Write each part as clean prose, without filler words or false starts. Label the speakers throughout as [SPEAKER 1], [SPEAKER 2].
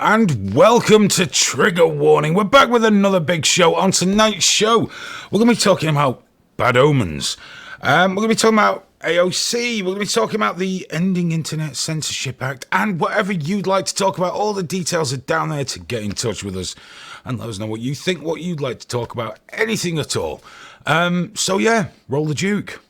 [SPEAKER 1] and welcome to Trigger Warning. We're back with another big show. On tonight's show, we're going to be talking about Bad Omens. We're going to be talking about AOC. We're going to be talking about the Ending Internet Censorship Act and whatever you'd like to talk about. All the details are down there to get in touch with us and let us know what you think, what you'd like to talk about, anything at all. So yeah, roll the Duke.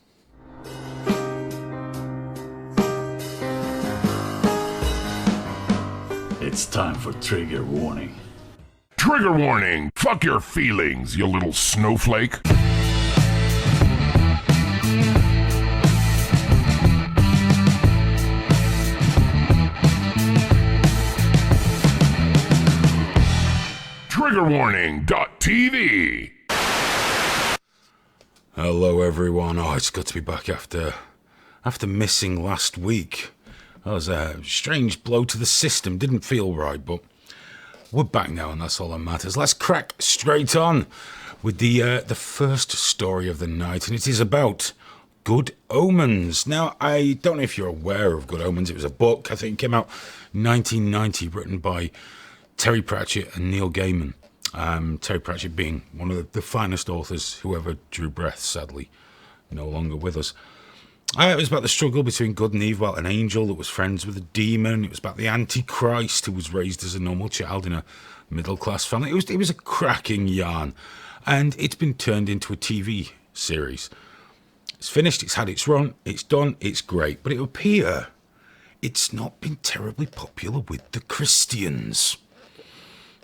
[SPEAKER 2] It's time for Trigger Warning.
[SPEAKER 3] Trigger warning! Fuck your feelings, you little snowflake. Triggerwarning.tv.
[SPEAKER 1] Hello everyone. Oh, it's good to be back after missing last week. That was a strange blow to the system. Didn't feel right, but we're back now, and that's all that matters. Let's crack straight on with the first story of the night, and it is about Good Omens. Now, I don't know if you're aware of Good Omens. It was a book, I think it came out 1990, written by Terry Pratchett and Neil Gaiman. Terry Pratchett being one of the finest authors who ever drew breath, sadly no longer with us. It was about the struggle between good and evil, about an angel that was friends with a demon. It was about the Antichrist who was raised as a normal child in a middle-class family. It was a cracking yarn, and it's been turned into a TV series. It's finished, it's had its run, it's done, it's great. But it would appear it's not been terribly popular with the Christians.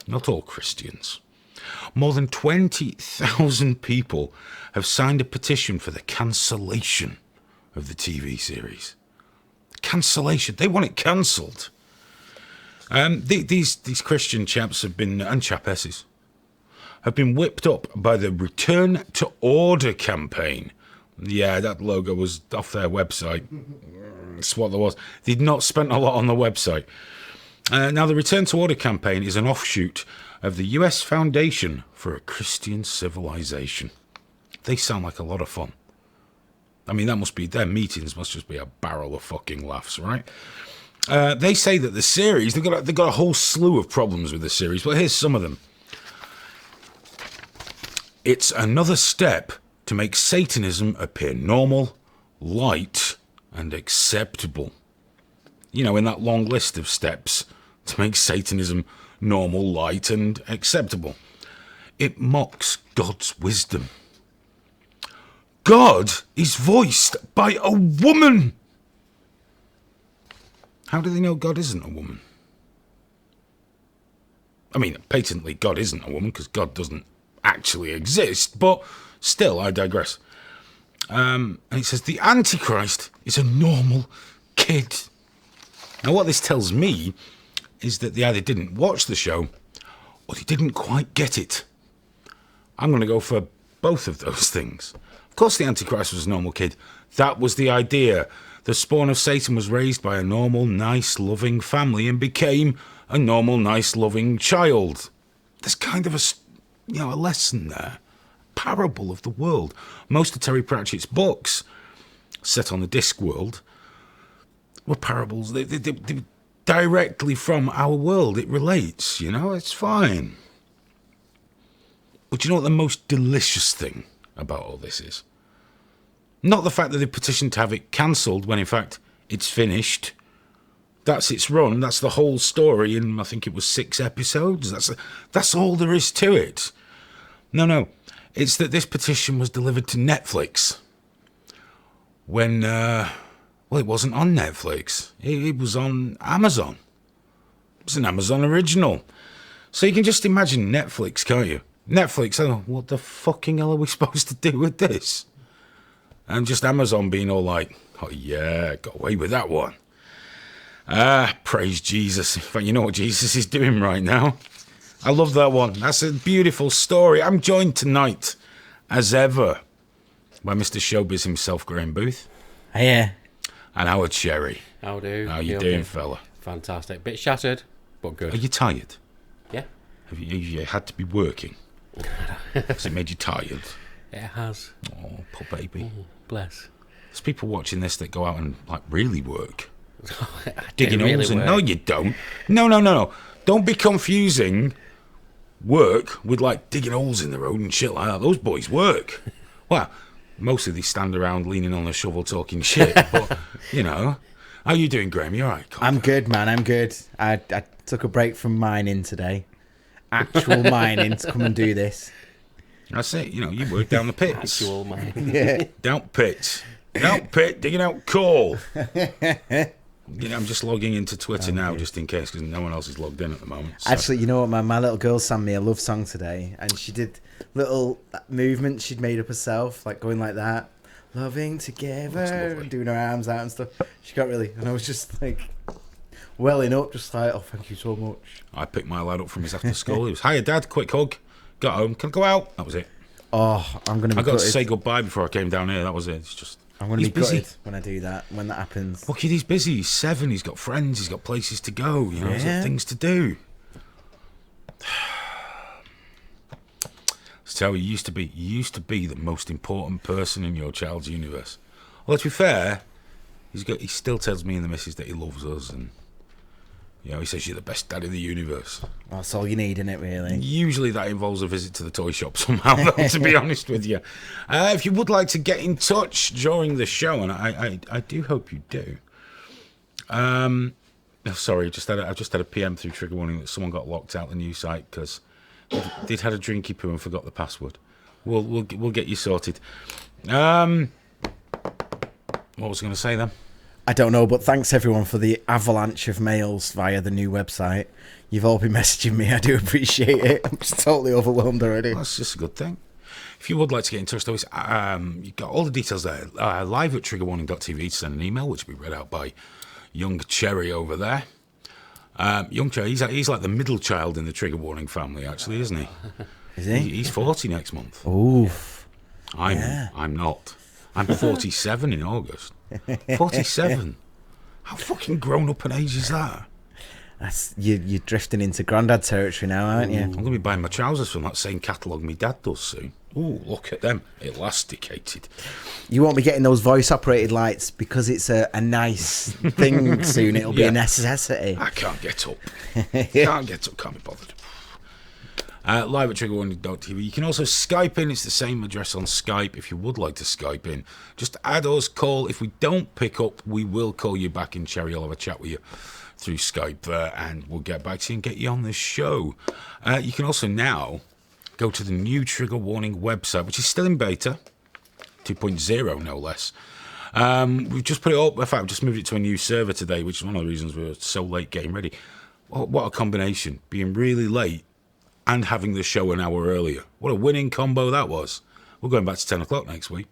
[SPEAKER 1] Not all Christians. More than 20,000 people have signed a petition for the cancellation of the TV series. Cancellation. They want it cancelled. These Christian chaps have been, and chapesses, have been whipped up by the Return to Order campaign. Yeah, that logo was off their website. That's what there was. They'd not spent a lot on the website. Now, the Return to Order campaign is an offshoot of the US Foundation for a Christian Civilization. They sound like a lot of fun. I mean, that must be, their meetings must just be a barrel of fucking laughs, right? They say that the series, they've got a whole slew of problems with the series, but here's some of them. It's another step to make Satanism appear normal, light, and acceptable. You know, in that long list of steps to make Satanism normal, light, and acceptable. It mocks God's wisdom. God is voiced by a woman. How do they know God isn't a woman? I mean, patently God isn't a woman because God doesn't actually exist, but still, I digress. And it says the Antichrist is a normal kid. Now, what this tells me is that they either didn't watch the show or they didn't quite get it. I'm going to go for both of those things. Of course, the Antichrist was a normal kid. That was the idea. The spawn of Satan was raised by a normal, nice, loving family and became a normal, nice, loving child. There's kind of a lesson there. Parable of the world. Most of Terry Pratchett's books, set on the Discworld, were parables. They directly from our world. It relates, it's fine. But you know what the most delicious thing about all this is? Not the fact that they petitioned to have it cancelled when in fact it's finished. That's its run. That's the whole story in, I think it was 6 episodes. That's all there is to it. No. It's that this petition was delivered to Netflix when, it wasn't on Netflix. It was on Amazon. It was an Amazon original. So you can just imagine Netflix, can't you? Netflix, what the fucking hell are we supposed to do with this? And just Amazon being all like, oh yeah, got away with that one. Praise Jesus. In fact, you know what Jesus is doing right now? I love that one. That's a beautiful story. I'm joined tonight, as ever, by Mr. Showbiz himself, Graham Booth.
[SPEAKER 4] Hiya.
[SPEAKER 1] And Howard Sherry.
[SPEAKER 5] How do?
[SPEAKER 1] How you doing, fella?
[SPEAKER 5] Fantastic. Bit shattered, but good.
[SPEAKER 1] Are you tired?
[SPEAKER 5] Yeah.
[SPEAKER 1] Have you had to be working? Has it made you tired?
[SPEAKER 5] It has.
[SPEAKER 1] Oh, poor baby.
[SPEAKER 5] Oh, bless.
[SPEAKER 1] There's people watching this that go out and really work.
[SPEAKER 5] I
[SPEAKER 1] Digging
[SPEAKER 5] really
[SPEAKER 1] holes in.
[SPEAKER 5] work.
[SPEAKER 1] No, you don't. No. Don't be confusing work with like digging holes in the road and shit like that. Those boys work. Well, mostly they stand around leaning on a shovel talking shit. But, you know, how you doing, Graham? You all right?
[SPEAKER 4] I'm good, man. I'm good. I took a break from mining today. Actual mining to come and do this.
[SPEAKER 1] That's it. You know, you work down the pits.
[SPEAKER 5] Actual man.
[SPEAKER 4] Yeah.
[SPEAKER 1] Down pits. Down pit, digging out coal. You know, I'm just logging into Twitter now just in case because no one else is logged in at the moment. So.
[SPEAKER 4] Actually, you know what? My little girl sang me a love song today, and she did little movements she'd made up herself, like going like that, loving together, and doing her arms out and stuff. She got really, and I was just like welling up, just like, oh, thank you so much.
[SPEAKER 1] I picked my lad up from his after school. He was, hiya, Dad, quick hug. Got home. Can I go out? That was it.
[SPEAKER 4] Oh, I'm gonna be
[SPEAKER 1] I got to
[SPEAKER 4] gutted.
[SPEAKER 1] say goodbye before I came down here. That was it. It's just.
[SPEAKER 4] I'm gonna
[SPEAKER 1] He's
[SPEAKER 4] be
[SPEAKER 1] busy.
[SPEAKER 4] gutted when I do that. When that happens.
[SPEAKER 1] Look, he's busy. He's 7. He's got friends. He's got places to go. You know, he's got
[SPEAKER 4] Yeah.
[SPEAKER 1] things to do. So he used to be the most important person in your child's universe. Well, to be fair, he still tells me and the missus that he loves us, and you know, he says you're the best dad in the universe.
[SPEAKER 4] That's all you need, isn't it? Really.
[SPEAKER 1] Usually that involves a visit to the toy shop somehow, though, to be honest with you. If you would like to get in touch during the show, and I do hope you do. Sorry, I just had a PM through Trigger Warning that someone got locked out the new site because they'd had a drinky poo and forgot the password. We'll get you sorted. What was I going to say then?
[SPEAKER 4] I don't know, but thanks everyone for the avalanche of mails via the new website. You've all been messaging me. I do appreciate it. I'm just totally overwhelmed already.
[SPEAKER 1] That's just a good thing. If you would like to get in touch, though, you've got all the details there. Live at triggerwarning.tv to send an email, which will be read out by young Cherry over there. Young Cherry, he's like the middle child in the Trigger Warning family, actually, isn't he?
[SPEAKER 4] Is he?
[SPEAKER 1] He's 40 next month.
[SPEAKER 4] Oof.
[SPEAKER 1] I'm not. I'm 47 in August. 47. How fucking grown up an age is that?
[SPEAKER 4] That's you're drifting into granddad territory now, aren't you?
[SPEAKER 1] I'm going to be buying my trousers from that same catalogue my dad does soon. Ooh, look at them. Elasticated.
[SPEAKER 4] You won't be getting those voice operated lights because it's a nice thing soon. It'll be
[SPEAKER 1] Yeah.
[SPEAKER 4] a necessity.
[SPEAKER 1] I can't get up. Can't be bothered. Live at triggerwarning.tv. You can also Skype in. It's the same address on Skype if you would like to Skype in. Just add us, call. If we don't pick up, we will call you back in Cherry. I'll have a chat with you through Skype there, and we'll get back to you and get you on the show. You can also now go to the new Trigger Warning website, which is still in beta, 2.0 no less. We've just put it up. In fact, we've just moved it to a new server today, which is one of the reasons we were so late getting ready. What a combination. Being really late and having the show an hour earlier. What a winning combo that was. We're going back to 10 o'clock next week.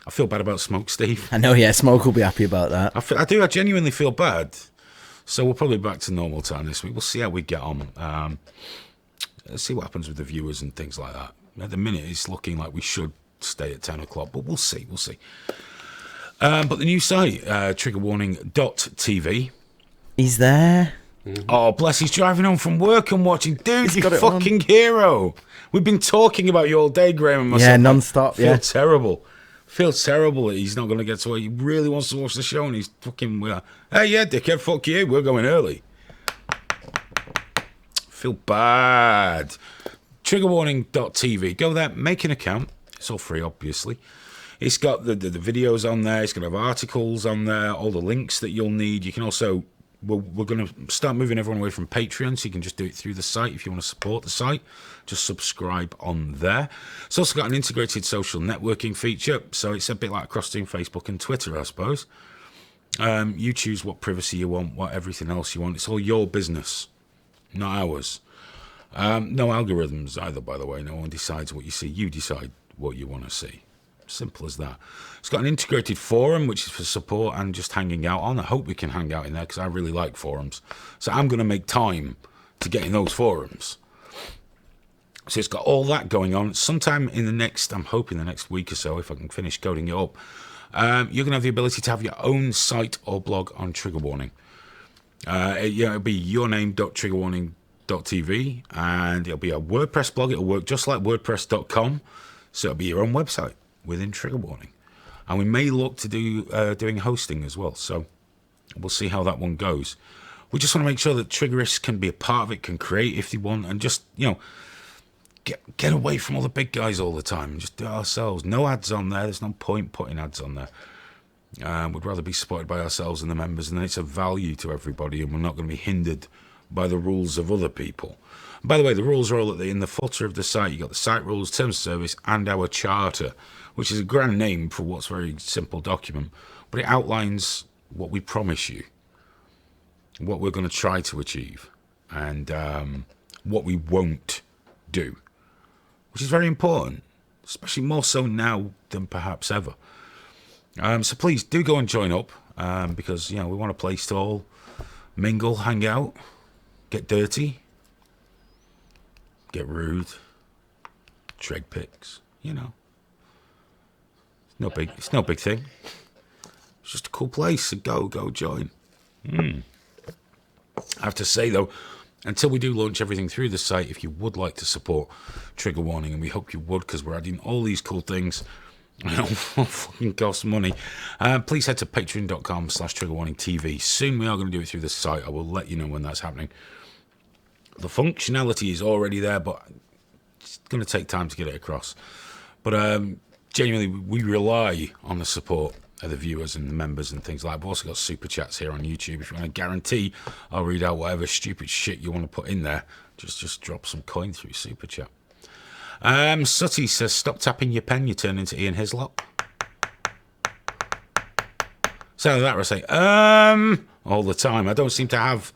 [SPEAKER 1] I feel bad about Smoke, Steve.
[SPEAKER 4] I know, yeah, Smoke will be happy about that.
[SPEAKER 1] I genuinely feel bad. So we're probably back to normal time this week. We'll see how we get on. Let's see what happens with the viewers and things like that. At the minute, it's looking like we should stay at 10 o'clock, but we'll see. But the new site, triggerwarning.tv.
[SPEAKER 4] He's there.
[SPEAKER 1] Oh, bless, he's driving home from work and watching. Dude, you
[SPEAKER 4] got it
[SPEAKER 1] fucking hero. We've been talking about you all day, Graham and myself.
[SPEAKER 4] Yeah, non-stop,
[SPEAKER 1] Feel
[SPEAKER 4] yeah.
[SPEAKER 1] terrible. Feel terrible that he's not going to get to where he really wants to watch the show and he's fucking... hey, yeah, dickhead, fuck you. We're going early. Feel bad. Triggerwarning.tv. Go there, make an account. It's all free, obviously. It's got the videos on there. It's going to have articles on there, all the links that you'll need. You can also... We're going to start moving everyone away from Patreon, so you can just do it through the site if you want to support the site. Just subscribe on there. It's also got an integrated social networking feature, so it's a bit like crossing Facebook and Twitter, I suppose. You choose what privacy you want, what everything else you want. It's all your business, not ours. No algorithms either, by the way. No one decides what you see. You decide what you want to see. Simple as that. It's got an integrated forum, which is for support and just hanging out on. I hope we can hang out in there because I really like forums. So I'm going to make time to get in those forums. So it's got all that going on. Sometime in the next, I'm hoping the next week or so, if I can finish coding it up, you're going to have the ability to have your own site or blog on Trigger Warning. It'll be yourname.triggerwarning.tv, and it'll be a WordPress blog. It'll work just like WordPress.com. So it'll be your own website within Trigger Warning. And we may look to do doing hosting as well. So we'll see how that one goes. we just want to make sure that Triggerists can be a part of it, can create if they want, and just, get away from all the big guys all the time and just do it ourselves. No ads on there. There's no point putting ads on there. We'd rather be supported by ourselves and the members, and then it's a value to everybody, and we're not going to be hindered by the rules of other people. And by the way, the rules are all in the footer of the site. You've got the site rules, terms of service, and our charter, which is a grand name for what's a very simple document, but it outlines what we promise you, what we're going to try to achieve, and what we won't do, which is very important, especially more so now than perhaps ever. So please do go and join up, because we want a place to all mingle, hang out, get dirty, get rude, treg pics. It's no big thing. It's just a cool place. So go join. I have to say though, until we do launch everything through the site, if you would like to support Trigger Warning, and we hope you would, because we're adding all these cool things, it'll fucking cost money. Please head to patreon.com/triggerwarningtv. Soon we are going to do it through the site. I will let you know when that's happening. The functionality is already there, but it's going to take time to get it across. But genuinely, we rely on the support of the viewers and the members and things like that. We've also got super chats here on YouTube. If you want to guarantee I'll read out whatever stupid shit you want to put in there, just drop some coin through super chat. Sutty says, stop tapping your pen, you turn into Ian Hislop. Sound like that, I say, all the time. I don't seem to have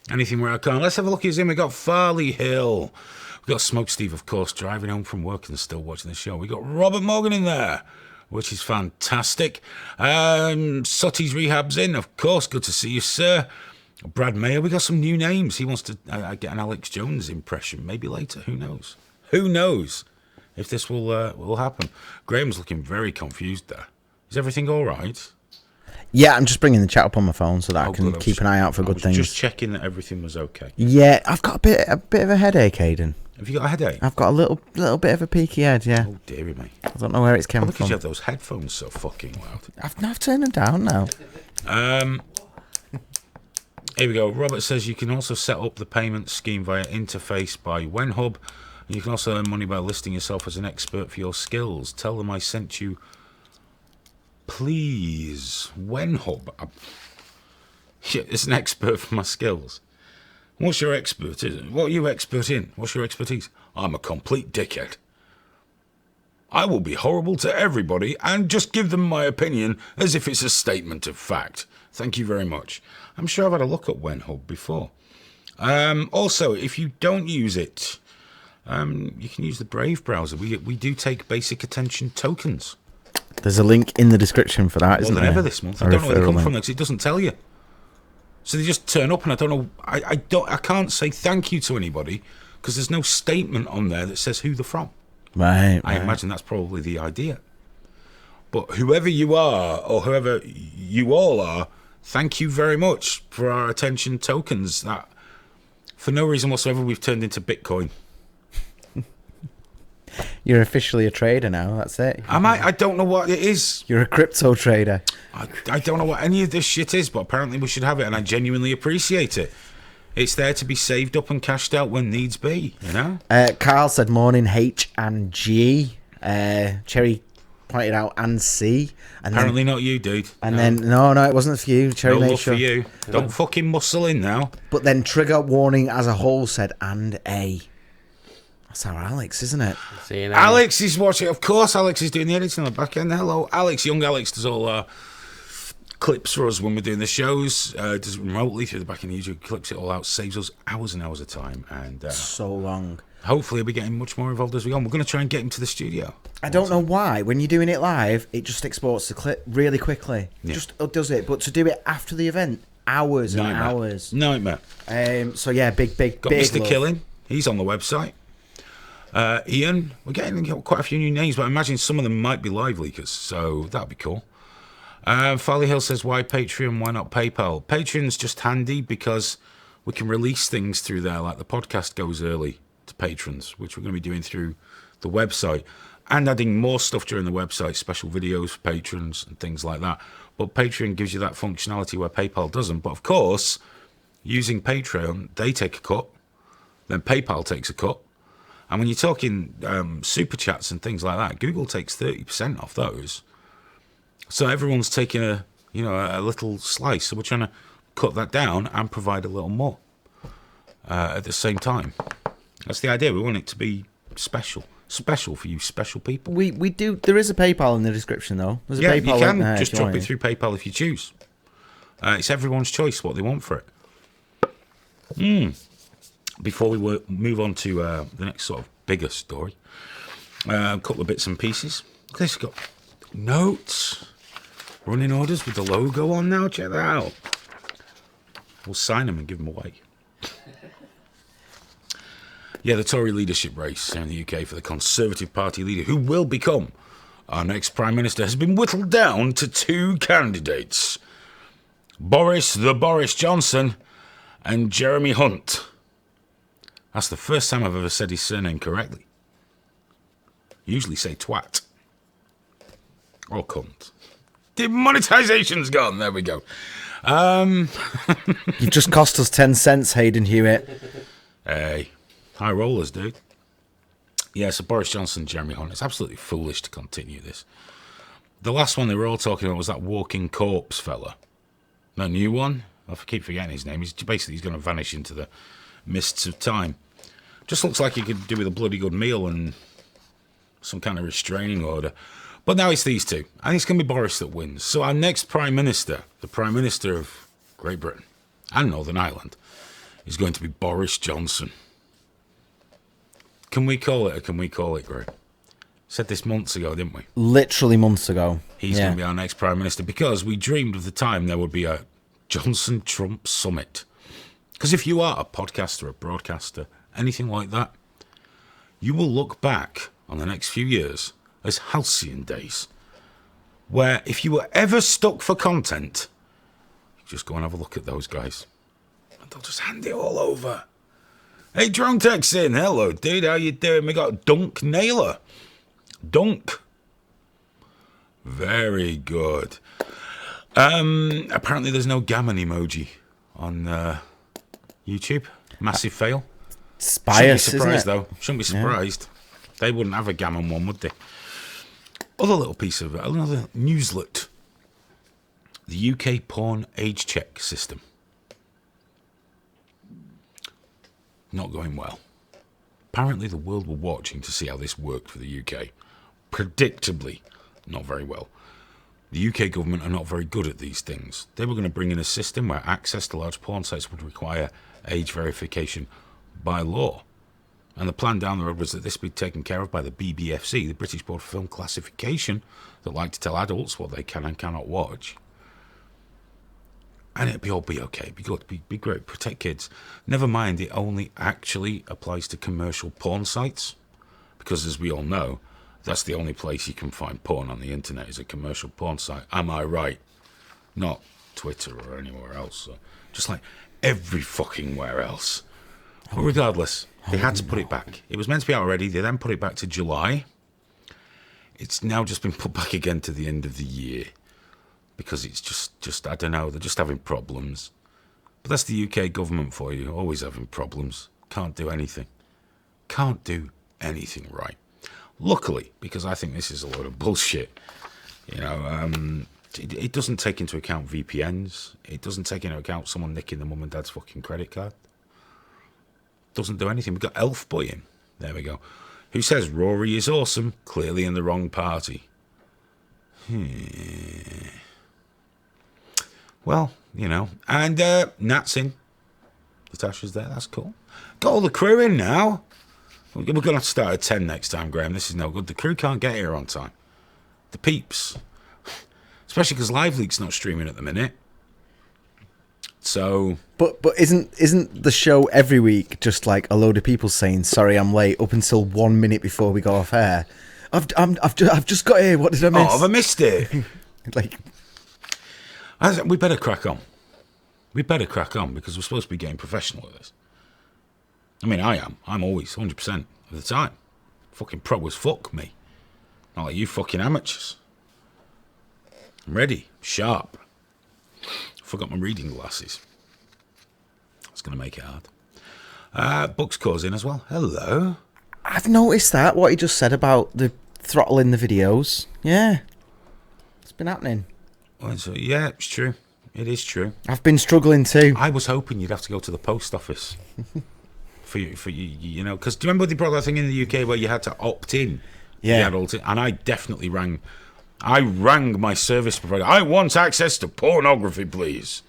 [SPEAKER 1] anything where I can't. Let's have a look at him. We got Farley Hill. We got Smoke Steve, of course, driving home from work and still watching the show. We got Robert Morgan in there, which is fantastic. Sutty's Rehab's in, of course. Good to see you, sir. Brad Mayer. We got some new names. He wants to get an Alex Jones impression. Maybe later. Who knows? Who knows if this will happen? Graham's looking very confused there. Is everything all right?
[SPEAKER 4] Yeah, I'm just bringing the chat up on my phone so that I can keep an eye out for good things.
[SPEAKER 1] Just checking that everything was okay.
[SPEAKER 4] Yeah, I've got a bit of a headache, Aidan.
[SPEAKER 1] Have you got a headache?
[SPEAKER 4] I've got a little bit of a peaky head, yeah.
[SPEAKER 1] Oh, dearie me.
[SPEAKER 4] I don't know where it's coming
[SPEAKER 1] Look
[SPEAKER 4] from.
[SPEAKER 1] at you have those headphones so fucking loud.
[SPEAKER 4] I've turned them down now.
[SPEAKER 1] Here we go. Robert says you can also set up the payment scheme via interface by WenHub. And you can also earn money by listing yourself as an expert for your skills. Tell them I sent you. Please. WenHub. Yeah, it's an expert for my skills. What's your expertise? What are you expert in? What's your expertise? I'm a complete dickhead. I will be horrible to everybody and just give them my opinion as if it's a statement of fact. Thank you very much. I'm sure I've had a look at WenHub before. Also, if you don't use it, you can use the Brave browser. We do take basic attention tokens.
[SPEAKER 4] There's a link in the description for that, isn't
[SPEAKER 1] More
[SPEAKER 4] there?
[SPEAKER 1] than ever this month. I don't know where they come from because it doesn't tell you. So they just turn up, and I don't know. I can't say thank you to anybody because there's no statement on there that says who they're from.
[SPEAKER 4] Right.
[SPEAKER 1] I imagine that's probably the idea. But whoever you are, or whoever you all are, thank you very much for our attention tokens. That, for no reason whatsoever, we've turned into Bitcoin.
[SPEAKER 4] You're officially a trader now, that's it.
[SPEAKER 1] I don't know what it is.
[SPEAKER 4] You're a crypto trader.
[SPEAKER 1] I don't know what any of this shit is, but apparently we should have it, and I genuinely appreciate it. It's there to be saved up and cashed out when needs be, you know?
[SPEAKER 4] Carl said morning H and G. Cherry pointed out and C. And
[SPEAKER 1] Apparently not you, dude.
[SPEAKER 4] And then, no, it wasn't for you. Cherry
[SPEAKER 1] No
[SPEAKER 4] made
[SPEAKER 1] love
[SPEAKER 4] sure.
[SPEAKER 1] for you. Don't fucking muscle in now.
[SPEAKER 4] But then Trigger Warning as a whole said and A. That's our Alex, isn't it?
[SPEAKER 5] See you now.
[SPEAKER 1] Alex is watching. Of course, Alex is doing the editing on the back end. Hello, Alex. Young Alex does all our clips for us when we're doing the shows. Does it remotely through the back end. YouTube clips it all out. Saves us hours and hours of time. And
[SPEAKER 4] So long.
[SPEAKER 1] hopefully, we'll be getting much more involved as we go on. We're going to try and get him to the studio.
[SPEAKER 4] I don't know why. When you're doing it live, it just exports the clip really quickly.
[SPEAKER 1] Yeah.
[SPEAKER 4] Just does it. But to do it after the event, hours and hours.
[SPEAKER 1] Nightmare.
[SPEAKER 4] So yeah, big
[SPEAKER 1] Got Mr.
[SPEAKER 4] love.
[SPEAKER 1] Killing. He's on the website. Ian, we're getting quite a few new names, but I imagine some of them might be live leakers, so that'd be cool. Farley Hill says, why Patreon, why not PayPal? Patreon's just handy because we can release things through there, like the podcast goes early to patrons, which we're going to be doing through the website, and adding more stuff during the website, special videos for patrons and things like that. But Patreon gives you that functionality where PayPal doesn't. But of course, using Patreon, they take a cut. Then PayPal takes a cut. And when you're talking super chats and things like that, Google takes 30% off those. So everyone's taking a little slice. So we're trying to cut that down and provide a little more at the same time. That's the idea. We want it to be special for you special people.
[SPEAKER 4] We do. There is a PayPal in the description, though. There's a PayPal
[SPEAKER 1] you
[SPEAKER 4] link
[SPEAKER 1] can
[SPEAKER 4] there
[SPEAKER 1] just
[SPEAKER 4] if you
[SPEAKER 1] drop
[SPEAKER 4] want
[SPEAKER 1] it through PayPal if you choose. It's everyone's choice what they want for it. Before we move on to the next sort of bigger story, a couple of bits and pieces. This got notes, running orders with the logo on now. Check that out. We'll sign them and give them away. Yeah, the Tory leadership race in the UK for the Conservative Party leader, who will become our next Prime Minister, has been whittled down to 2 candidates. Boris Johnson and Jeremy Hunt. That's the first time I've ever said his surname correctly. Usually say twat. Or cunt. Demonetization's gone. There we go.
[SPEAKER 4] You've just cost us 10 cents, Hayden Hewitt.
[SPEAKER 1] Hey, high rollers, dude. Yeah, so Boris Johnson, Jeremy Hunt. It's absolutely foolish to continue this. The last one they were all talking about was that walking corpse fella. No new one. I keep forgetting his name. He's going to vanish into the mists of time. Just looks like he could do with a bloody good meal and some kind of restraining order. But now it's these two. I think it's going to be Boris that wins. So our next Prime Minister, the Prime Minister of Great Britain and Northern Ireland, is going to be Boris Johnson. Can we call it or can we call it, Greg? Said this months ago, didn't we?
[SPEAKER 4] Literally months ago.
[SPEAKER 1] He's going to be our next Prime Minister because we dreamed of the time there would be a Johnson-Trump summit. Because if you are a podcaster, a broadcaster, anything like that, you will look back on the next few years as halcyon days, where if you were ever stuck for content, you just go and have a look at those guys, and they'll just hand it all over. Hey, Drone Tech's in. Hello, dude. How you doing? We got Dunk Naylor. Dunk. Very good. Apparently there's no gammon emoji on YouTube. Massive fail.
[SPEAKER 4] It's biased,
[SPEAKER 1] Shouldn't be surprised,
[SPEAKER 4] isn't it?
[SPEAKER 1] though. Shouldn't be surprised. They wouldn't have a gammon one, would they? Other little piece of another newslet. The UK porn age check system. Not going well. Apparently the world were watching to see how this worked for the UK. Predictably, not very well. The UK government are not very good at these things. They were going to bring in a system where access to large porn sites would require age verification by law. And the plan down the road was that this would be taken care of by the BBFC, the British Board for Film Classification, that like to tell adults what they can and cannot watch. And it'd all be okay, it'd be good, be great, protect kids. Never mind, it only actually applies to commercial porn sites. Because as we all know, that's the only place you can find porn on the internet is a commercial porn site. Am I right? Not Twitter or anywhere else. So just like every fucking where else. But regardless, they had to put it back. It was meant to be out already. They then put it back to July. It's now just been put back again to the end of the year. Because it's just I don't know, they're just having problems. But that's the UK government for you, always having problems. Can't do anything. Can't do anything right. Luckily, because I think this is a load of bullshit, it doesn't take into account VPNs. It doesn't take into account someone nicking the mum and dad's fucking credit card. Doesn't do anything. We've got Elf Boy in. There we go. Who says Rory is awesome, clearly in the wrong party. Well, and Nat's in. Natasha's there, that's cool. Got all the crew in now. We're going to have to start at 10 next time, Graham. This is no good. The crew can't get here on time. The peeps. Especially because LiveLeak's not streaming at the minute. So...
[SPEAKER 4] But isn't the show every week just like a load of people saying, sorry, I'm late, up until 1 minute before we go off air? I've just got here. What did I miss?
[SPEAKER 1] Oh, have I missed it? We better crack on. We better crack on because we're supposed to be getting professional at this. I mean, I am. I'm always 100% of the time. Fucking pro as fuck, me. Not like you fucking amateurs. I'm ready. Sharp. Forgot my reading glasses. That's going to make it hard. Bucks calls in as well. Hello.
[SPEAKER 4] I've noticed that, what he just said about the throttling the videos. Yeah. It's been happening.
[SPEAKER 1] Well, so, yeah, it's true. It is true.
[SPEAKER 4] I've been struggling too.
[SPEAKER 1] I was hoping you'd have to go to the post office for you know, because do you remember they brought that thing in the UK where you had to opt in?
[SPEAKER 4] Yeah.
[SPEAKER 1] You had and I definitely rang my service provider. I want access to pornography, please.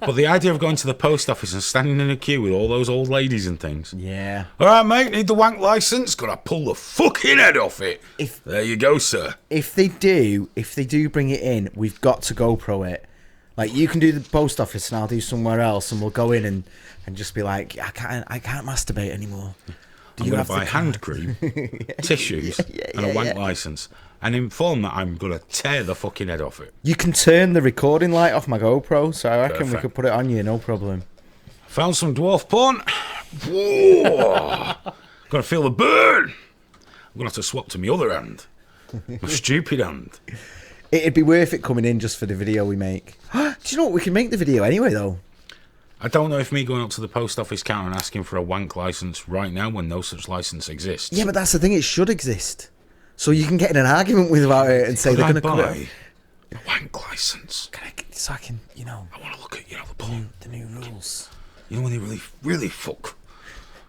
[SPEAKER 1] But the idea of going to the post office and standing in a queue with all those old ladies and things.
[SPEAKER 4] Yeah.
[SPEAKER 1] All right, mate, need the wank license? Gotta pull the fucking head off it. There you go, sir.
[SPEAKER 4] If they do bring it in, we've got to GoPro it. Like, you can do the post office and I'll do somewhere else, and we'll go in and just be like, I can't masturbate anymore.
[SPEAKER 1] I'm going to buy hand cream, tissues, and a wank license, and inform that I'm going to tear the fucking head off it.
[SPEAKER 4] You can turn the recording light off my GoPro, so I reckon we
[SPEAKER 1] Perfect.
[SPEAKER 4] could put it on you, no problem.
[SPEAKER 1] Found some dwarf porn. Whoa. Gonna feel the burn. I'm going to have to swap to my other hand. My stupid hand.
[SPEAKER 4] It'd be worth it coming in just for the video we make. Do you know what? We can make the video anyway, though.
[SPEAKER 1] I don't know if me going up to the post office counter and asking for a wank license right now when no such license exists.
[SPEAKER 4] Yeah, but that's the thing. It should exist. So you can get in an argument with about it and say
[SPEAKER 1] Could
[SPEAKER 4] they're
[SPEAKER 1] I
[SPEAKER 4] going to cover
[SPEAKER 1] buy
[SPEAKER 4] it.
[SPEAKER 1] a wank license?
[SPEAKER 4] So I can, you know,
[SPEAKER 1] I want to look at, you know, the porn.
[SPEAKER 4] the new rules.
[SPEAKER 1] You know when they really, really fuck?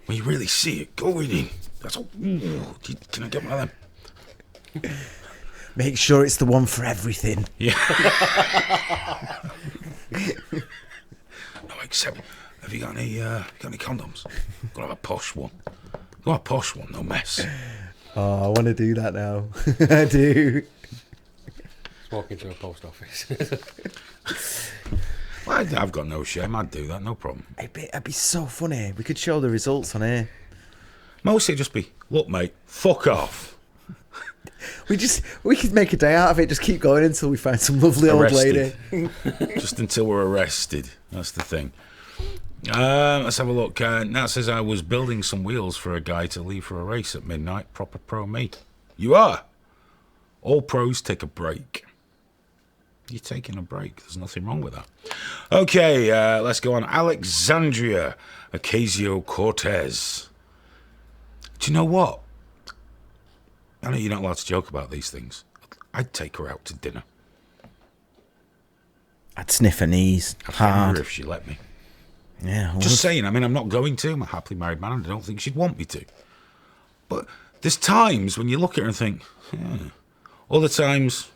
[SPEAKER 1] When you really see it going in. That's all. Ooh, can I get one of them?
[SPEAKER 4] Make sure it's the one for everything.
[SPEAKER 1] Yeah. No, except, have you got any condoms? Gotta have a posh one. Got a posh one, no mess.
[SPEAKER 4] Oh, I want to do that now. I do.
[SPEAKER 5] Walk into a post office.
[SPEAKER 1] Well, I've got no shame. I'd do that, no problem.
[SPEAKER 4] It'd be so funny. We could show the results on here.
[SPEAKER 1] Mostly just be, look, mate, fuck off.
[SPEAKER 4] We could make a day out of it. Just keep going until we find some lovely old lady.
[SPEAKER 1] Just until we're arrested. That's the thing. Let's have a look. Nat says I was building some wheels for a guy to leave for a race at midnight. Proper pro me. You are. All pros take a break. You're taking a break. There's nothing wrong with that. Okay, let's go on. Alexandria Ocasio-Cortez. Do you know what? I know you're not allowed to joke about these things. I'd take her out to dinner.
[SPEAKER 4] I'd sniff her knees
[SPEAKER 1] I'd
[SPEAKER 4] hard.
[SPEAKER 1] her if she let me.
[SPEAKER 4] Yeah.
[SPEAKER 1] Just saying. I mean, I'm not going to. I'm a happily married man, and I don't think she'd want me to. But there's times when you look at her and think, other times,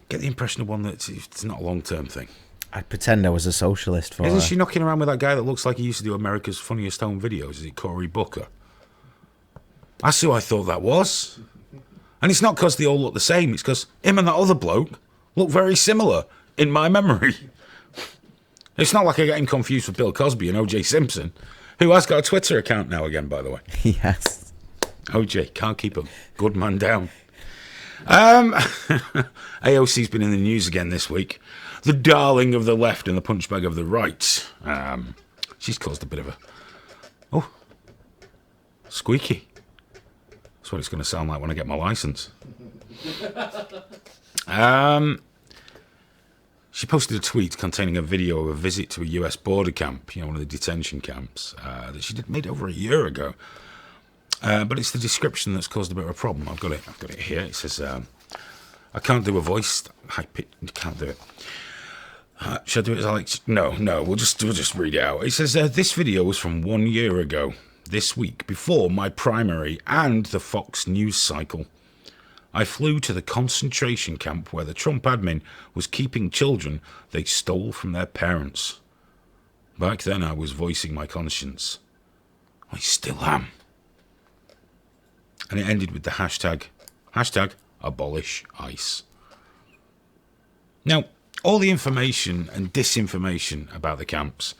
[SPEAKER 1] get the impression of one that it's not a long-term thing.
[SPEAKER 4] I'd pretend I was a socialist for
[SPEAKER 1] Isn't
[SPEAKER 4] her.
[SPEAKER 1] she knocking around with that guy that looks like he used to do America's Funniest Home Videos? Is it Cory Booker? That's who I thought that was. And it's not because they all look the same. It's because him and that other bloke look very similar in my memory. It's not like I get him confused with Bill Cosby and O.J. Simpson, who has got a Twitter account now again, by the way.
[SPEAKER 4] Yes.
[SPEAKER 1] O.J. can't keep a good man down. AOC's been in the news again this week. The darling of the left and the punchbag of the right. She's caused a bit of a... Oh. Squeaky. That's what it's going to sound like when I get my license. She posted a tweet containing a video of a visit to a US border camp, one of the detention camps, that she made over a year ago. But it's the description that's caused a bit of a problem. I've got it here. It says, I can't do a voice. High pitch. Can't do it. Should I do it as Alex? No. We'll just read it out. It says, this video was from 1 year ago. This week, before my primary and the Fox News cycle. I flew to the concentration camp where the Trump admin was keeping children they stole from their parents. Back then I was voicing my conscience. I still am. And it ended with the hashtag abolish ICE. Now, all the information and disinformation about the camps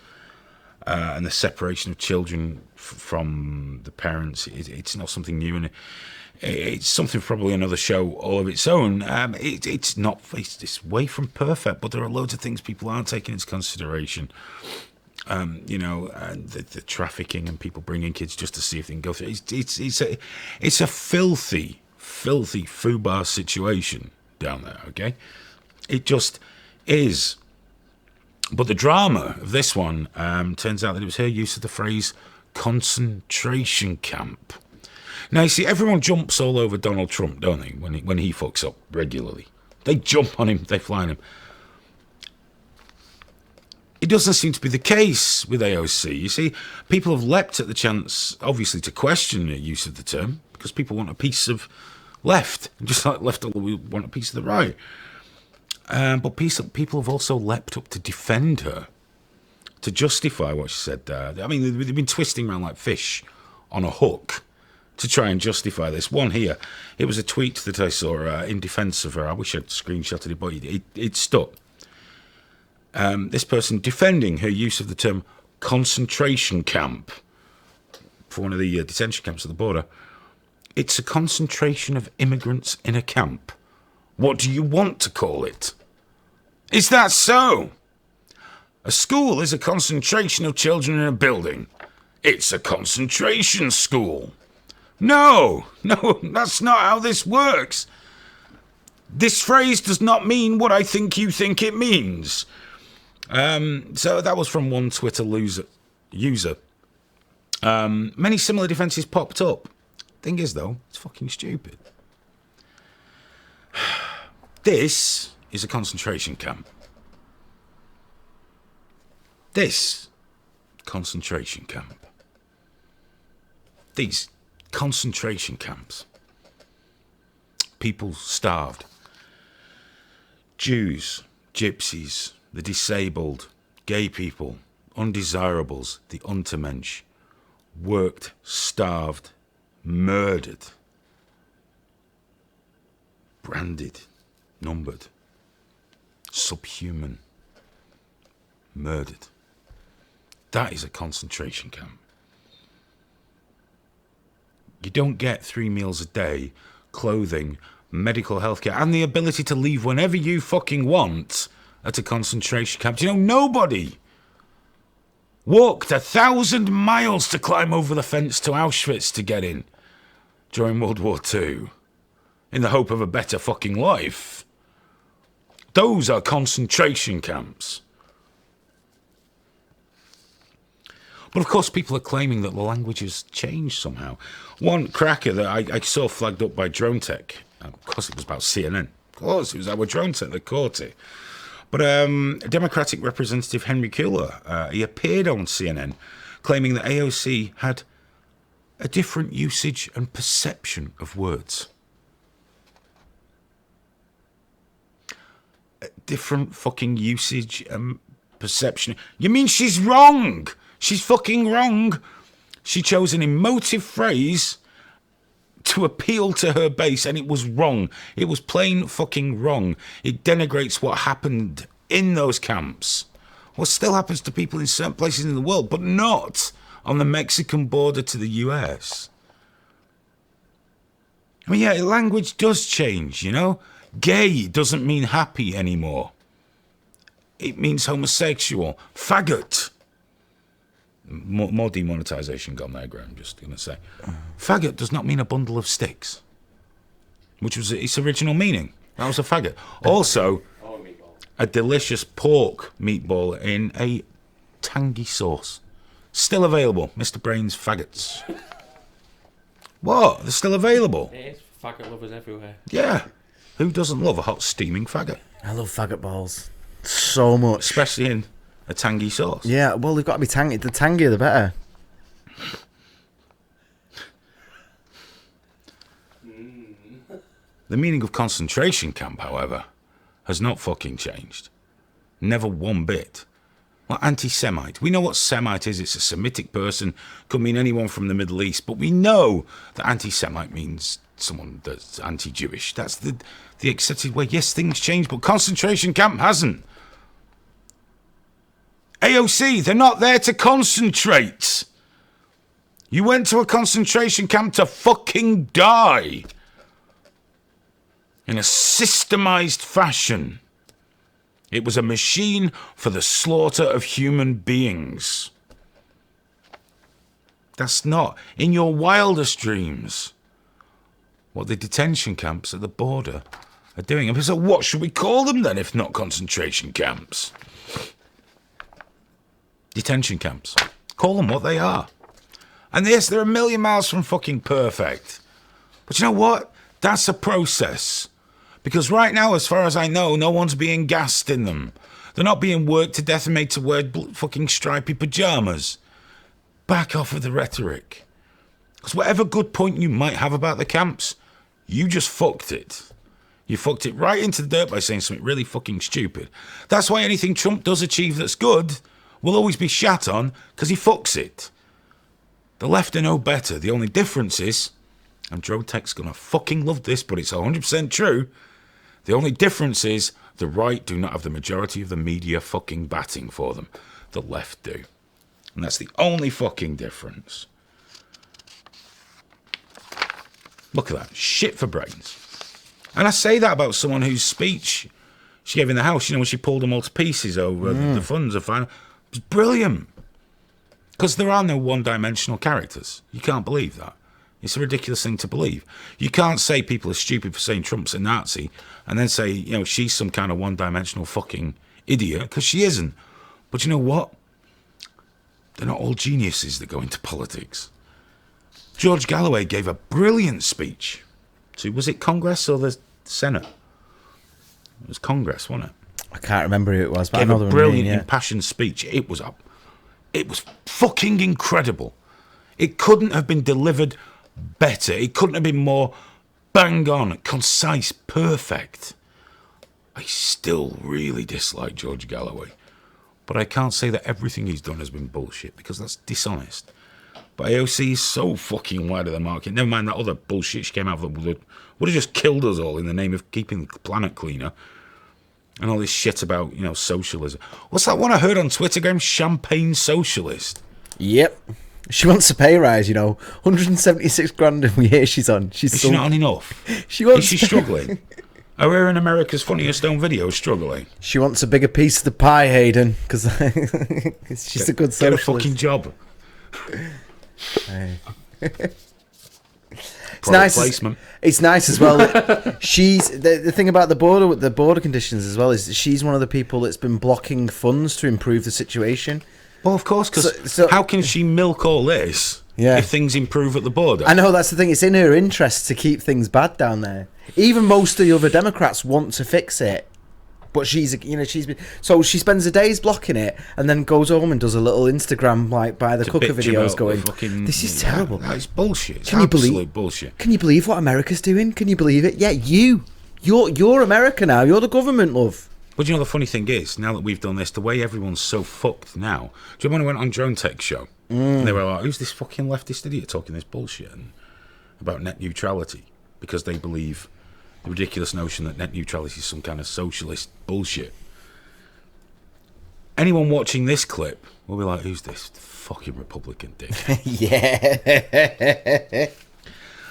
[SPEAKER 1] and the separation of children from the parents, it's not something new, and it's something probably another show all of its own. It's way from perfect, but there are loads of things people aren't taking into consideration. The trafficking and people bringing kids just to see if they can go through. It's a filthy foobar situation down there. Okay, it just is. But the drama of this one turns out that it was her use of the phrase concentration camp. Now, you see, everyone jumps all over Donald Trump, don't they, when he fucks up regularly. They jump on him, they fly on him. It doesn't seem to be the case with AOC. You see, people have leapt at the chance, obviously, to question the use of the term, because people want a piece of left, just like left want a piece of the right. But people have also leapt up to defend her, to justify what she said there. I mean, they've been twisting around like fish on a hook to try and justify this. One here, it was a tweet that I saw in defence of her. I wish I'd screenshotted it, but it stuck. This person defending her use of the term concentration camp for one of the detention camps at the border. It's a concentration of immigrants in a camp. What do you want to call it? Is that so? A school is a concentration of children in a building. It's a concentration school. No, that's not how this works. This phrase does not mean what I think you think it means. So that was from one Twitter user. Many similar defences popped up. Thing is, though, it's fucking stupid. This is a concentration camp. This concentration camp. These concentration camps. People starved. Jews, gypsies, the disabled, gay people, undesirables, the untermensch, worked, starved, murdered, branded, numbered, subhuman, murdered. That is a concentration camp. You don't get 3 meals a day, clothing, medical healthcare, and the ability to leave whenever you fucking want at a concentration camp. Do you know, nobody walked 1,000 miles to climb over the fence to Auschwitz to get in during World War II in the hope of a better fucking life. Those are concentration camps. But of course, people are claiming that the language has changed somehow. One cracker that I saw flagged up by Drone Tech, of course it was about CNN. Of course, it was our Drone Tech that caught it. But Democratic Representative Henry Cuellar, he appeared on CNN claiming that AOC had a different usage and perception of words. A different fucking usage and perception. You mean she's wrong? She's fucking wrong. She chose an emotive phrase to appeal to her base, and it was wrong. It was plain fucking wrong. It denigrates what happened in those camps. What still happens to people in certain places in the world, but not on the Mexican border to the US. I mean, yeah, language does change, you know? Gay doesn't mean happy anymore. It means homosexual. Faggot. More demonetisation gone there, Graham, just going to say. Faggot does not mean a bundle of sticks, which was its original meaning. That was a faggot. Also, a delicious pork meatball in a tangy sauce. Still available, Mr. Brain's faggots. What? They're still available?
[SPEAKER 5] It is faggot lovers everywhere.
[SPEAKER 1] Yeah. Who doesn't love a hot steaming faggot?
[SPEAKER 4] I love faggot balls so much.
[SPEAKER 1] Especially in a tangy sauce.
[SPEAKER 4] Yeah, well, they've got to be tangy. The tangier, the better.
[SPEAKER 1] The meaning of concentration camp, however, has not fucking changed. Never one bit. Well, anti-Semite. We know what Semite is. It's a Semitic person. Could mean anyone from the Middle East. But we know that anti-Semite means someone that's anti-Jewish. That's the accepted way. Yes, things change, but concentration camp hasn't. AOC, they're not there to concentrate. You went to a concentration camp to fucking die. In a systemized fashion. It was a machine for the slaughter of human beings. That's not, in your wildest dreams, what the detention camps at the border are doing. And so what should we call them then, if not concentration camps? detention camps. Call them what they are. And yes, they're a million miles from fucking perfect. But you know what? That's a process. Because right now, as far as I know, no one's being gassed in them. They're not being worked to death and made to wear fucking stripy pyjamas. Back off of the rhetoric. Because whatever good point you might have about the camps, you just fucked it. You fucked it right into the dirt by saying something really fucking stupid. That's why anything Trump does achieve that's good will always be shat on, because he fucks it. The left are no better. The only difference is, and Drone Tech's gonna fucking love this, but it's 100% true. The only difference is the right do not have the majority of the media fucking batting for them. The left do. And that's the only fucking difference. Look at that. Shit for brains. And I say that about someone whose speech she gave in the House, when she pulled them all to pieces over the funds of finance. It was brilliant. Because there are no one-dimensional characters. You can't believe that. It's a ridiculous thing to believe. You can't say people are stupid for saying Trump's a Nazi and then say, she's some kind of one-dimensional fucking idiot, because she isn't. But you know what? They're not all geniuses that go into politics. George Galloway gave a brilliant speech to, was it Congress or the Senate? It was Congress, wasn't it?
[SPEAKER 4] I can't remember who it was, but
[SPEAKER 1] Gave
[SPEAKER 4] I know
[SPEAKER 1] a
[SPEAKER 4] the one
[SPEAKER 1] brilliant,
[SPEAKER 4] you mean, yeah.
[SPEAKER 1] impassioned speech. It was fucking incredible. It couldn't have been delivered better. It couldn't have been more bang on, concise, perfect. I still really dislike George Galloway, but I can't say that everything he's done has been bullshit, because that's dishonest. But AOC is so fucking wide of the market. Never mind that other bullshit she came out of that would have just killed us all in the name of keeping the planet cleaner. And all this shit about, socialism. What's that one I heard on Twitter game? Champagne socialist.
[SPEAKER 4] Yep. She wants a pay rise, 176 grand a year she's on.
[SPEAKER 1] Is she not on enough?
[SPEAKER 4] She wants
[SPEAKER 1] Is she struggling? Are we in America's Funniest Home Videos struggling?
[SPEAKER 4] She wants a bigger piece of the pie, Hayden, because she's a good socialist.
[SPEAKER 1] Get a fucking job.
[SPEAKER 4] It's nice. It's nice as well. She's the thing about the border conditions as well is she's one of the people that's been blocking funds to improve the situation.
[SPEAKER 1] Well, of course, because how can she milk all this if things improve at the border?
[SPEAKER 4] I know, that's the thing. It's in her interest to keep things bad down there. Even most of the other Democrats want to fix it, but she spends the days blocking it and then goes home and does a little Instagram by the cooker videos going, this is terrible.
[SPEAKER 1] That's bullshit. It's absolute bullshit.
[SPEAKER 4] Can you believe what America's doing? Can you believe it? Yeah, you're America now. You're the government, love.
[SPEAKER 1] But the funny thing is, now that we've done this, the way everyone's so fucked now. Do you remember when I went on Drone Tech's show? And they were like, who's this fucking leftist idiot talking this bullshit about net neutrality? Because they believe the ridiculous notion that net neutrality is some kind of socialist bullshit. Anyone watching this clip will be like, who's this fucking Republican dick?
[SPEAKER 4] Yeah.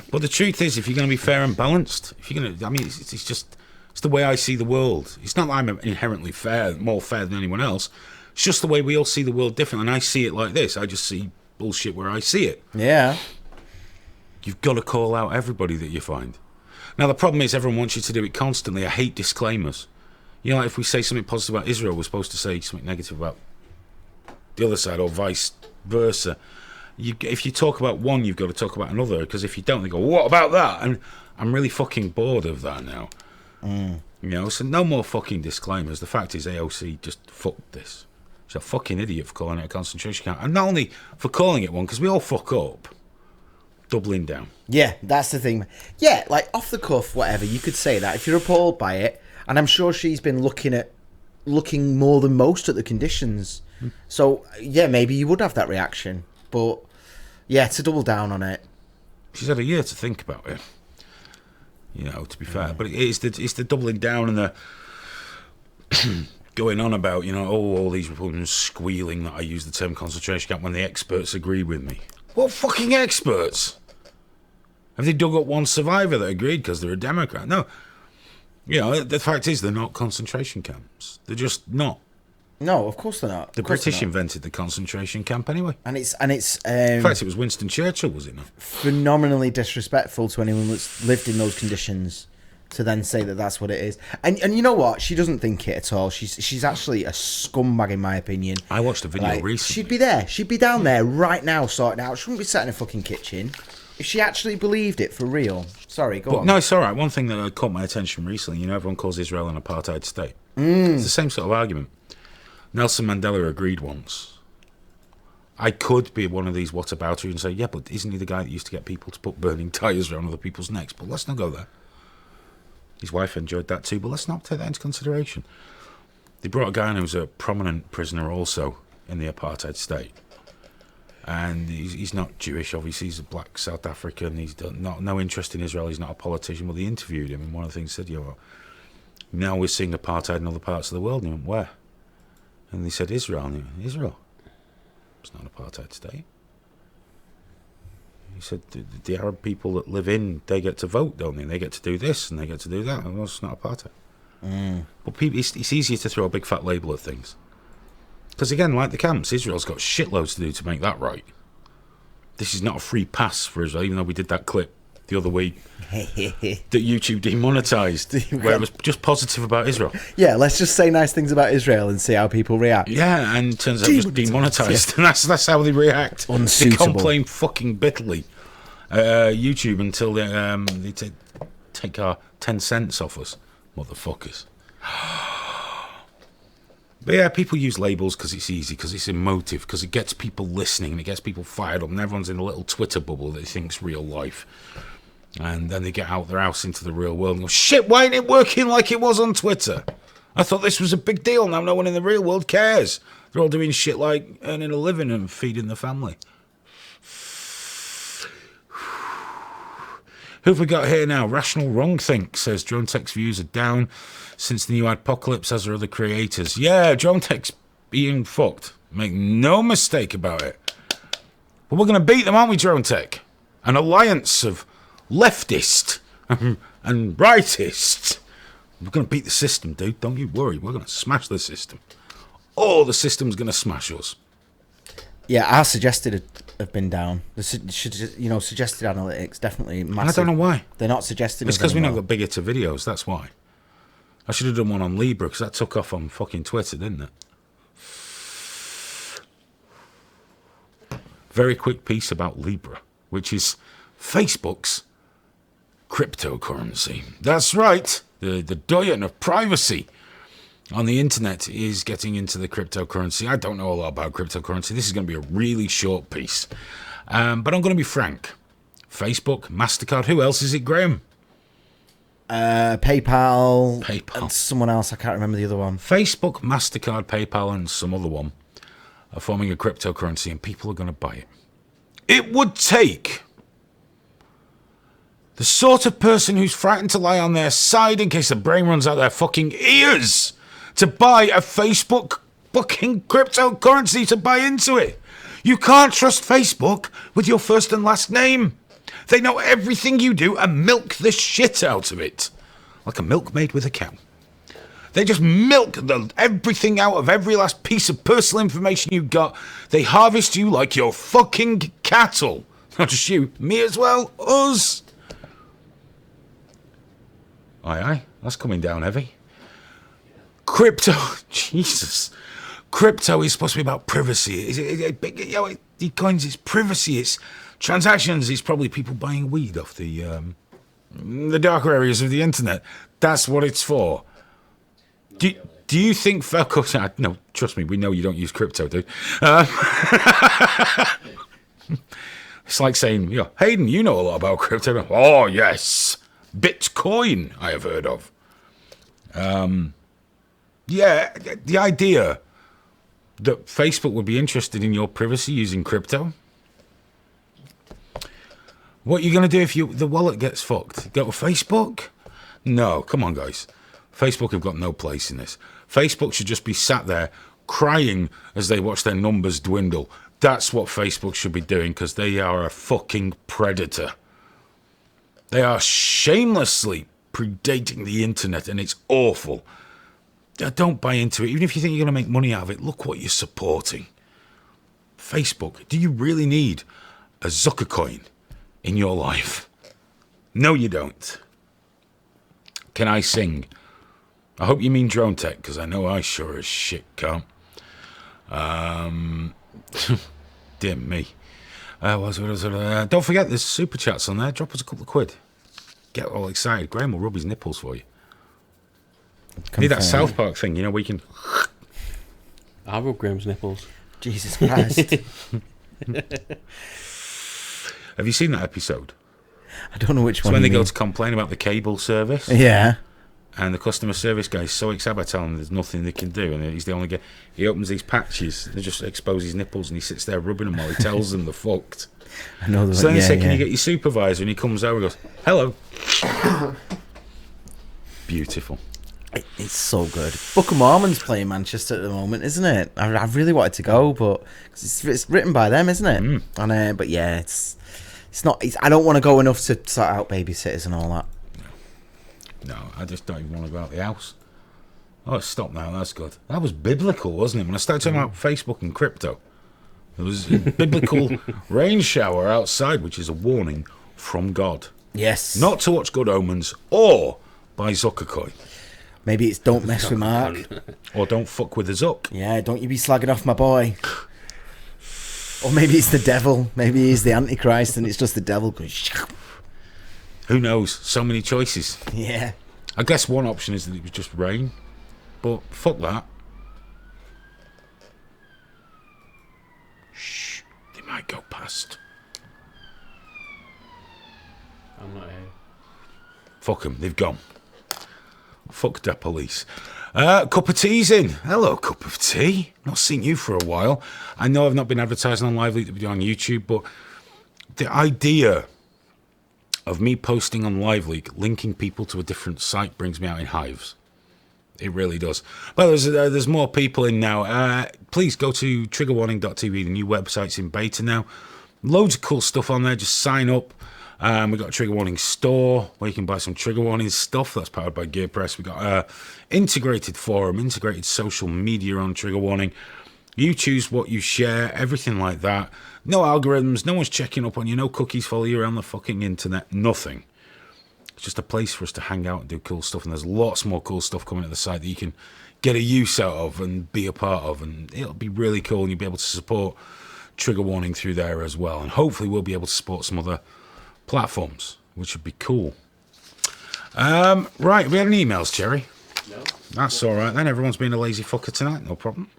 [SPEAKER 1] But the truth is, if you're going to be fair and balanced, it's the way I see the world. It's not that I'm inherently more fair than anyone else. It's just the way we all see the world differently. And I see it like this. I just see bullshit where I see it.
[SPEAKER 4] Yeah.
[SPEAKER 1] You've got to call out everybody that you find. Now, the problem is everyone wants you to do it constantly. I hate disclaimers. Like if we say something positive about Israel, we're supposed to say something negative about the other side or vice versa. If you talk about one, you've got to talk about another, because if you don't, they go, what about that? And I'm really fucking bored of that now. So no more fucking disclaimers. The fact is AOC just fucked this. She's a fucking idiot for calling it a concentration camp. And not only for calling it one, because we all fuck up. Doubling down.
[SPEAKER 4] Yeah, that's the thing. Yeah, like off the cuff, whatever, you could say that if you're appalled by it. And I'm sure she's been looking more than most at the conditions. So, yeah, maybe you would have that reaction. But, yeah, to double down on it.
[SPEAKER 1] She's had a year to think about it. To be fair. But it's the doubling down and the going on about, all these Republicans squealing that I use the term concentration camp when the experts agree with me. What fucking experts? Have they dug up one survivor that agreed because they're a Democrat? No. The fact is they're not concentration camps. They're just not.
[SPEAKER 4] No, of course they're not.
[SPEAKER 1] The British invented the concentration camp anyway.
[SPEAKER 4] And it's
[SPEAKER 1] in fact, it was Winston Churchill, was it not?
[SPEAKER 4] Phenomenally disrespectful to anyone that's lived in those conditions. to then say that that's what it is. And you know what? She doesn't think it at all. She's actually a scumbag in my opinion.
[SPEAKER 1] I watched a video
[SPEAKER 4] Like,
[SPEAKER 1] recently.
[SPEAKER 4] she'd be there. She'd be down there right now sorting out. She wouldn't be sat in a fucking kitchen. If she actually believed it for real. Sorry, go on.
[SPEAKER 1] No, it's all right. One thing that caught my attention recently, everyone calls Israel an apartheid state. It's the same sort of argument. Nelson Mandela agreed once. I could be one of these whataboutery and say, yeah, but isn't he the guy that used to get people to put burning tyres around other people's necks? But let's not go there. His wife enjoyed that too, but let's not take that into consideration. They brought a guy in who was a prominent prisoner also in the apartheid state. And he's not Jewish, obviously. He's a black South African. He's got no interest in Israel. He's not a politician. Well, they interviewed him, and one of the things he said, now we're seeing apartheid in other parts of the world. And he went, where? And they said, Israel. And he went, Israel? It's not an apartheid state. He said, the Arab people that live in, they get to vote, don't they? They get to do this, and they get to do that. And it's not apartheid. But people, it's easier to throw a big fat label at things. Because again, like the camps, Israel's got shitloads to do to make that right. This is not a free pass for Israel, even though we did that clip the other week that YouTube demonetised, where it was just positive about Israel.
[SPEAKER 4] Yeah, let's just say nice things about Israel and see how people react.
[SPEAKER 1] Yeah, and turns out it was demonetised, and that's how they react.
[SPEAKER 4] Unsuitable.
[SPEAKER 1] They complain fucking bitterly. YouTube until they take our 10 cents off us, motherfuckers. But yeah, people use labels because it's easy, because it's emotive, because it gets people listening and it gets people fired up, and everyone's in a little Twitter bubble that they think's real life. And then they get out their house into the real world and go, shit, why ain't it working like it was on Twitter? I thought this was a big deal. Now no one in the real world cares. They're all doing shit like earning a living and feeding the family. Who have we got here now? Rational Wrongthink says Drone Tech's views are down since the new Adpocalypse, as are other creators. Yeah, Drone Tech's being fucked. Make no mistake about it. But we're going to beat them, aren't we, Drone Tech? An alliance of leftist and rightist. We're going to beat the system, dude. Don't you worry. We're going to smash the system. Oh, the system's going to smash us.
[SPEAKER 4] Yeah, our suggested have been down. Suggested analytics definitely massive.
[SPEAKER 1] And I don't know why.
[SPEAKER 4] They're not suggesting.
[SPEAKER 1] It's because we not got bigger to videos. That's why. I should have done one on Libra because that took off on fucking Twitter, didn't it? Very quick piece about Libra, which is Facebook's cryptocurrency. That's right. The doyen of privacy on the internet is getting into the cryptocurrency. I don't know a lot about cryptocurrency. This is going to be a really short piece. But I'm going to be frank. Facebook, MasterCard, who else is it, Graham?
[SPEAKER 4] PayPal.
[SPEAKER 1] PayPal.
[SPEAKER 4] And someone else, I can't remember the other one.
[SPEAKER 1] Facebook, MasterCard, PayPal, and some other one are forming a cryptocurrency, and people are going to buy it. It would take the sort of person who's frightened to lie on their side in case the brain runs out their fucking ears to buy a Facebook fucking cryptocurrency, to buy into it. You can't trust Facebook with your first and last name. They know everything you do and milk the shit out of it. Like a milkmaid with a cow. They just milk everything out of every last piece of personal information you've got. They harvest you like your fucking cattle. Not just you, me as well, us. Aye, that's coming down heavy. Crypto, Jesus. Crypto is supposed to be about privacy. He coins its privacy, it's transactions, it's probably people buying weed off the darker areas of the internet. That's what it's for. Do you think Falco... No, trust me, we know you don't use crypto, dude. It's like saying, Hayden, you know a lot about crypto. Oh, yes. Bitcoin, I have heard of. Yeah, the idea that Facebook would be interested in your privacy using crypto. What are you going to do if the wallet gets fucked? Go to Facebook? No, come on, guys. Facebook have got no place in this. Facebook should just be sat there crying as they watch their numbers dwindle. That's what Facebook should be doing, because they are a fucking predator. They are shamelessly predating the internet, and it's awful. Don't buy into it. Even if you think you're going to make money out of it, look what you're supporting. Facebook, do you really need a Zuckercoin in your life? No, you don't. Can I sing? I hope you mean drone tech, because I know I sure as shit can't. Dear me. Don't forget, there's super chats on there. Drop us a couple of quid. Get all excited. Graham will rub his nipples for you. Need that South Park thing, where you can...
[SPEAKER 5] I rub Graham's nipples.
[SPEAKER 4] Jesus Christ.
[SPEAKER 1] Have you seen that episode?
[SPEAKER 4] I don't know which
[SPEAKER 1] It's
[SPEAKER 4] one.
[SPEAKER 1] when they
[SPEAKER 4] you
[SPEAKER 1] go
[SPEAKER 4] mean.
[SPEAKER 1] to complain about the cable service.
[SPEAKER 4] Yeah.
[SPEAKER 1] And the customer service guy is so excited by telling them there's nothing they can do, and he's the only guy. He opens these patches, they just expose his nipples, and he sits there rubbing them while he tells them they're fucked.
[SPEAKER 4] I know.
[SPEAKER 1] So then they say, "Can you get your supervisor?" And he comes over and goes, "Hello." Beautiful.
[SPEAKER 4] It's so good. Book of Mormon's playing Manchester at the moment, isn't it? I really wanted to go, but cause it's written by them, isn't it? And but yeah, it's not. I don't want to go enough to sort out babysitters and all that.
[SPEAKER 1] No, I just don't even want to go out the house. Oh, stop now. That's good. That was biblical, wasn't it? When I started talking about Facebook and crypto, there was a biblical rain shower outside, which is a warning from God.
[SPEAKER 4] Yes.
[SPEAKER 1] Not to watch Good Omens or buy Zuckercoin.
[SPEAKER 4] Maybe it's don't mess with Mark.
[SPEAKER 1] Or don't fuck with the Zuck.
[SPEAKER 4] Yeah, don't you be slagging off my boy. Or maybe it's the devil. Maybe he's the Antichrist and it's just the devil going.
[SPEAKER 1] Who knows? So many choices.
[SPEAKER 4] Yeah.
[SPEAKER 1] I guess one option is that it was just rain. But fuck that. Shh. They might go past.
[SPEAKER 5] I'm not here.
[SPEAKER 1] Fuck them. They've gone. Fuck the police. Cup of tea's in. Hello, cup of tea. Not seen you for a while. I know I've not been advertising on Lively to be on YouTube, but the idea of me posting on Lively, linking people to a different site, brings me out in hives. It really does. Well, there's more people in now. Please go to triggerwarning.tv. The new website's in beta now. Loads of cool stuff on there. Just sign up. We've got a Trigger Warning store where you can buy some Trigger Warning stuff that's powered by Gear Press. We've got integrated forum, integrated social media on Trigger Warning. You choose what you share, everything like that. No algorithms, no one's checking up on you, no cookies follow you around the fucking internet, nothing. It's just a place for us to hang out and do cool stuff, and there's lots more cool stuff coming to the site that you can get a use out of and be a part of, and it'll be really cool, and you'll be able to support Trigger Warning through there as well, and hopefully we'll be able to support some other platforms, which would be cool. Right, we had any emails, Jerry?
[SPEAKER 5] No.
[SPEAKER 1] That's all right then. Everyone's been a lazy fucker tonight. No problem.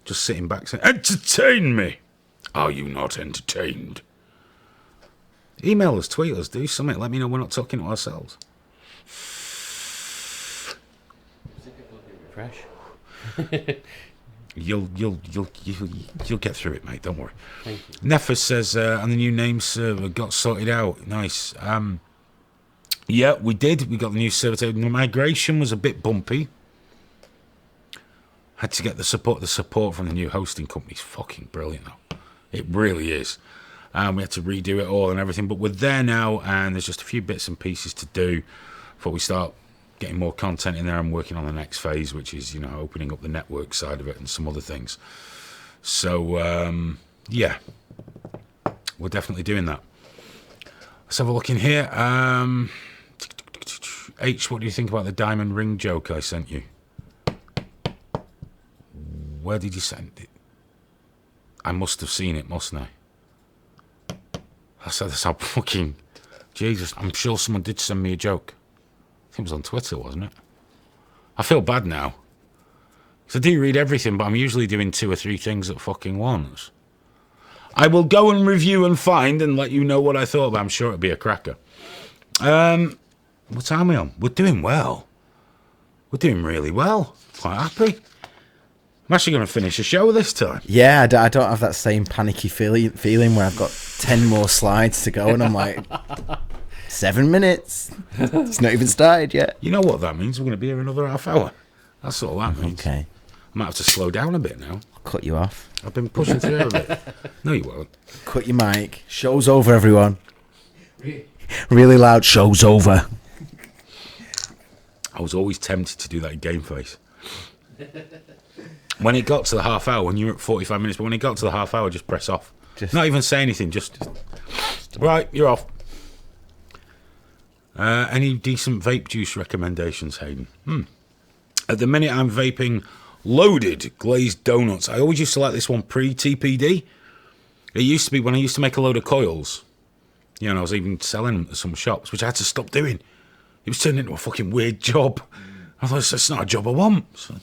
[SPEAKER 1] Just sitting back saying, "Entertain me." Are you not entertained? Email us, tweet us, do something. Let me know we're not talking to ourselves.
[SPEAKER 5] Fresh.
[SPEAKER 1] You'll get through it, mate. Don't worry.
[SPEAKER 5] Thank you.
[SPEAKER 1] Nefas says, and the new name server got sorted out. Nice. Yeah, we did. We got the new server. The migration was a bit bumpy. Had to get the support. The support from the new hosting company's fucking brilliant, though. It really is. We had to redo it all and everything, but we're there now, and there's just a few bits and pieces to do before we start getting more content in there. I'm working on the next phase, which is, opening up the network side of it and some other things. So, yeah, we're definitely doing that. Let's have a look in here. H, what do you think about the diamond ring joke I sent you? Where did you send it? I must have seen it, mustn't I? That's how fucking... Jesus, I'm sure someone did send me a joke. I think it was on Twitter, wasn't it? I feel bad now. Because I do read everything, but I'm usually doing 2 or 3 things at fucking once. I will go and review and find and let you know what I thought, but I'm sure it'll be a cracker. What time are we on? We're doing well. We're doing really well. Quite happy. I'm actually going to finish the show this time.
[SPEAKER 4] Yeah, I don't have that same panicky feeling where I've got 10 more slides to go and I'm like, 7 minutes. It's not even started yet.
[SPEAKER 1] You know what that means? We're going to be here another half hour. That's all that means.
[SPEAKER 4] Okay.
[SPEAKER 1] I might have to slow down a bit now.
[SPEAKER 4] I'll cut you off.
[SPEAKER 1] I've been pushing through a bit. No, you won't.
[SPEAKER 4] Cut your mic. Show's over, everyone. Really loud. Show's over.
[SPEAKER 1] I was always tempted to do that in Game Face. When it got to the half hour, when you were at 45 minutes, but when it got to the half hour, just press off. Not even say anything, just right, you're off. Any decent vape juice recommendations, Hayden? At the minute, I'm vaping Loaded glazed donuts. I always used to like this one pre-TPD. It used to be when I used to make a load of coils. You know, I was even selling them at some shops, which I had to stop doing. It was turning into a fucking weird job. I thought, it's not a job I want. So,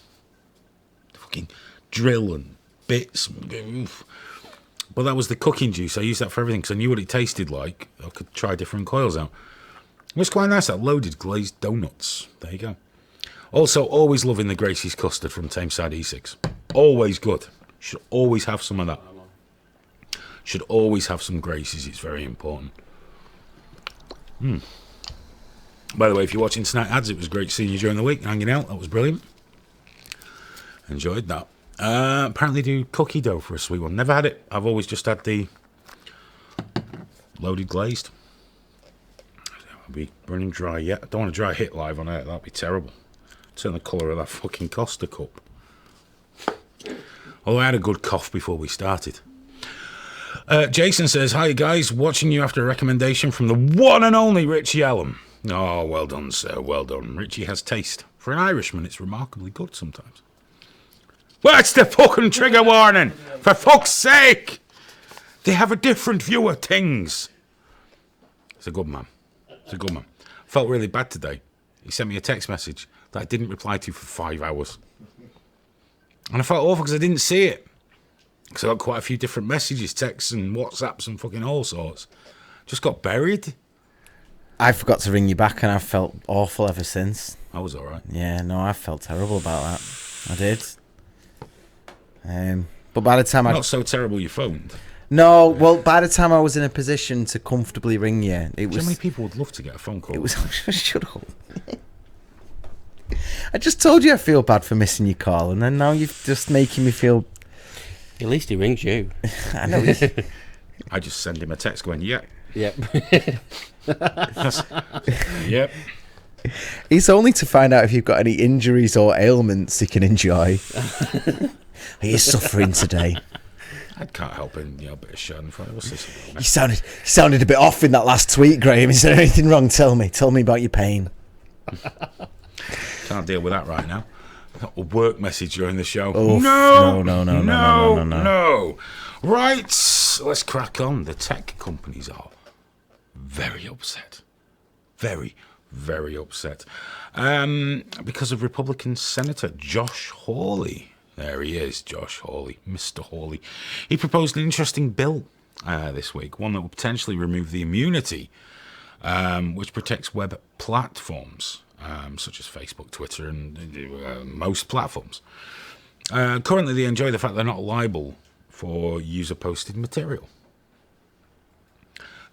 [SPEAKER 1] fucking drill and bits. But that was the cooking juice. I used that for everything because I knew what it tasted like. I could try different coils out. It was quite nice, that Loaded glazed donuts. There you go. Also, always loving the Gracie's custard from Tameside E6. Always good. Should always have some of that. Should always have some Gracie's. It's very important. By the way, if you're watching Snack Ads, it was great seeing you during the week, hanging out. That was brilliant. Enjoyed that. Apparently do cookie dough for a sweet one. Never had it. I've always just had the Loaded glazed. I'll be running dry yet. I don't want to dry hit live on air. That'd be terrible. Turn the colour of that fucking Costa cup. Although I had a good cough before we started. Jason says, hi guys, watching you after a recommendation from the one and only Richie Allen. Oh, well done, sir, well done. Richie has taste. For an Irishman, it's remarkably good sometimes. What's the fucking trigger warning? For fuck's sake! They have a different view of things. It's a good man. It's a good man. Felt really bad today. He sent me a text message that I didn't reply to for 5 hours. And I felt awful because I didn't see it. Because I got quite a few different messages, texts and WhatsApps and fucking all sorts. Just got buried.
[SPEAKER 4] I forgot to ring you back and I've felt awful ever since.
[SPEAKER 1] I was alright.
[SPEAKER 4] Yeah, no, I felt terrible about that. I did. But by the time
[SPEAKER 1] Not so terrible you phoned.
[SPEAKER 4] No, well, by the time I was in a position to comfortably ring you, it was...
[SPEAKER 1] How many people would love to get a phone call?
[SPEAKER 4] It was... Shut up. I just told you I feel bad for missing your call, and then now you're just making me feel...
[SPEAKER 5] At least he rings you.
[SPEAKER 4] I know.
[SPEAKER 1] I just send him a text going, yeah.
[SPEAKER 5] Yep.
[SPEAKER 1] Yep.
[SPEAKER 4] It's only to find out if you've got any injuries or ailments he can enjoy. Are you suffering today?
[SPEAKER 1] I can't help it, a bit of schadenfreude. What's this about?
[SPEAKER 4] You sounded a bit off in that last tweet, Graham. Is there anything wrong? Tell me about your pain.
[SPEAKER 1] Can't deal with that right now. A work message during the show.
[SPEAKER 4] Oof,
[SPEAKER 1] no. Right, let's crack on. The tech companies are very upset. Very, very upset. Because of Republican Senator Josh Hawley. There he is, Josh Hawley, Mr. Hawley. He proposed an interesting bill this week, one that would potentially remove the immunity which protects web platforms, such as Facebook, Twitter, and most platforms. Currently, they enjoy the fact they're not liable for user-posted material.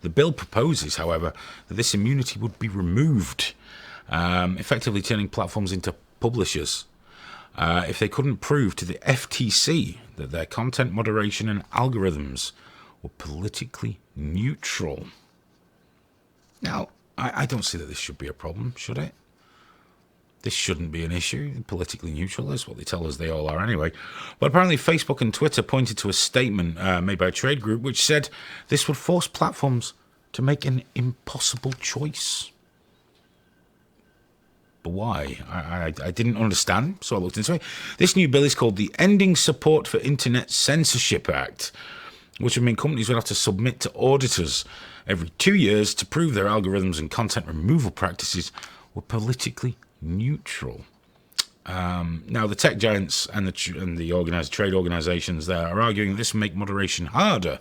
[SPEAKER 1] The bill proposes, however, that this immunity would be removed, effectively turning platforms into publishers if they couldn't prove to the FTC that their content moderation and algorithms were politically neutral. Now, I don't see that this should be a problem, should it? This shouldn't be an issue. Politically neutral, that's what they tell us they all are anyway. But apparently Facebook and Twitter pointed to a statement made by a trade group which said this would force platforms to make an impossible choice. But why? I didn't understand, so I looked into it. This new bill is called the Ending Support for Internet Censorship Act, which would mean companies would have to submit to auditors every 2 years to prove their algorithms and content removal practices were politically neutral. Now, the tech giants and the organised trade organisations there are arguing this would make moderation harder,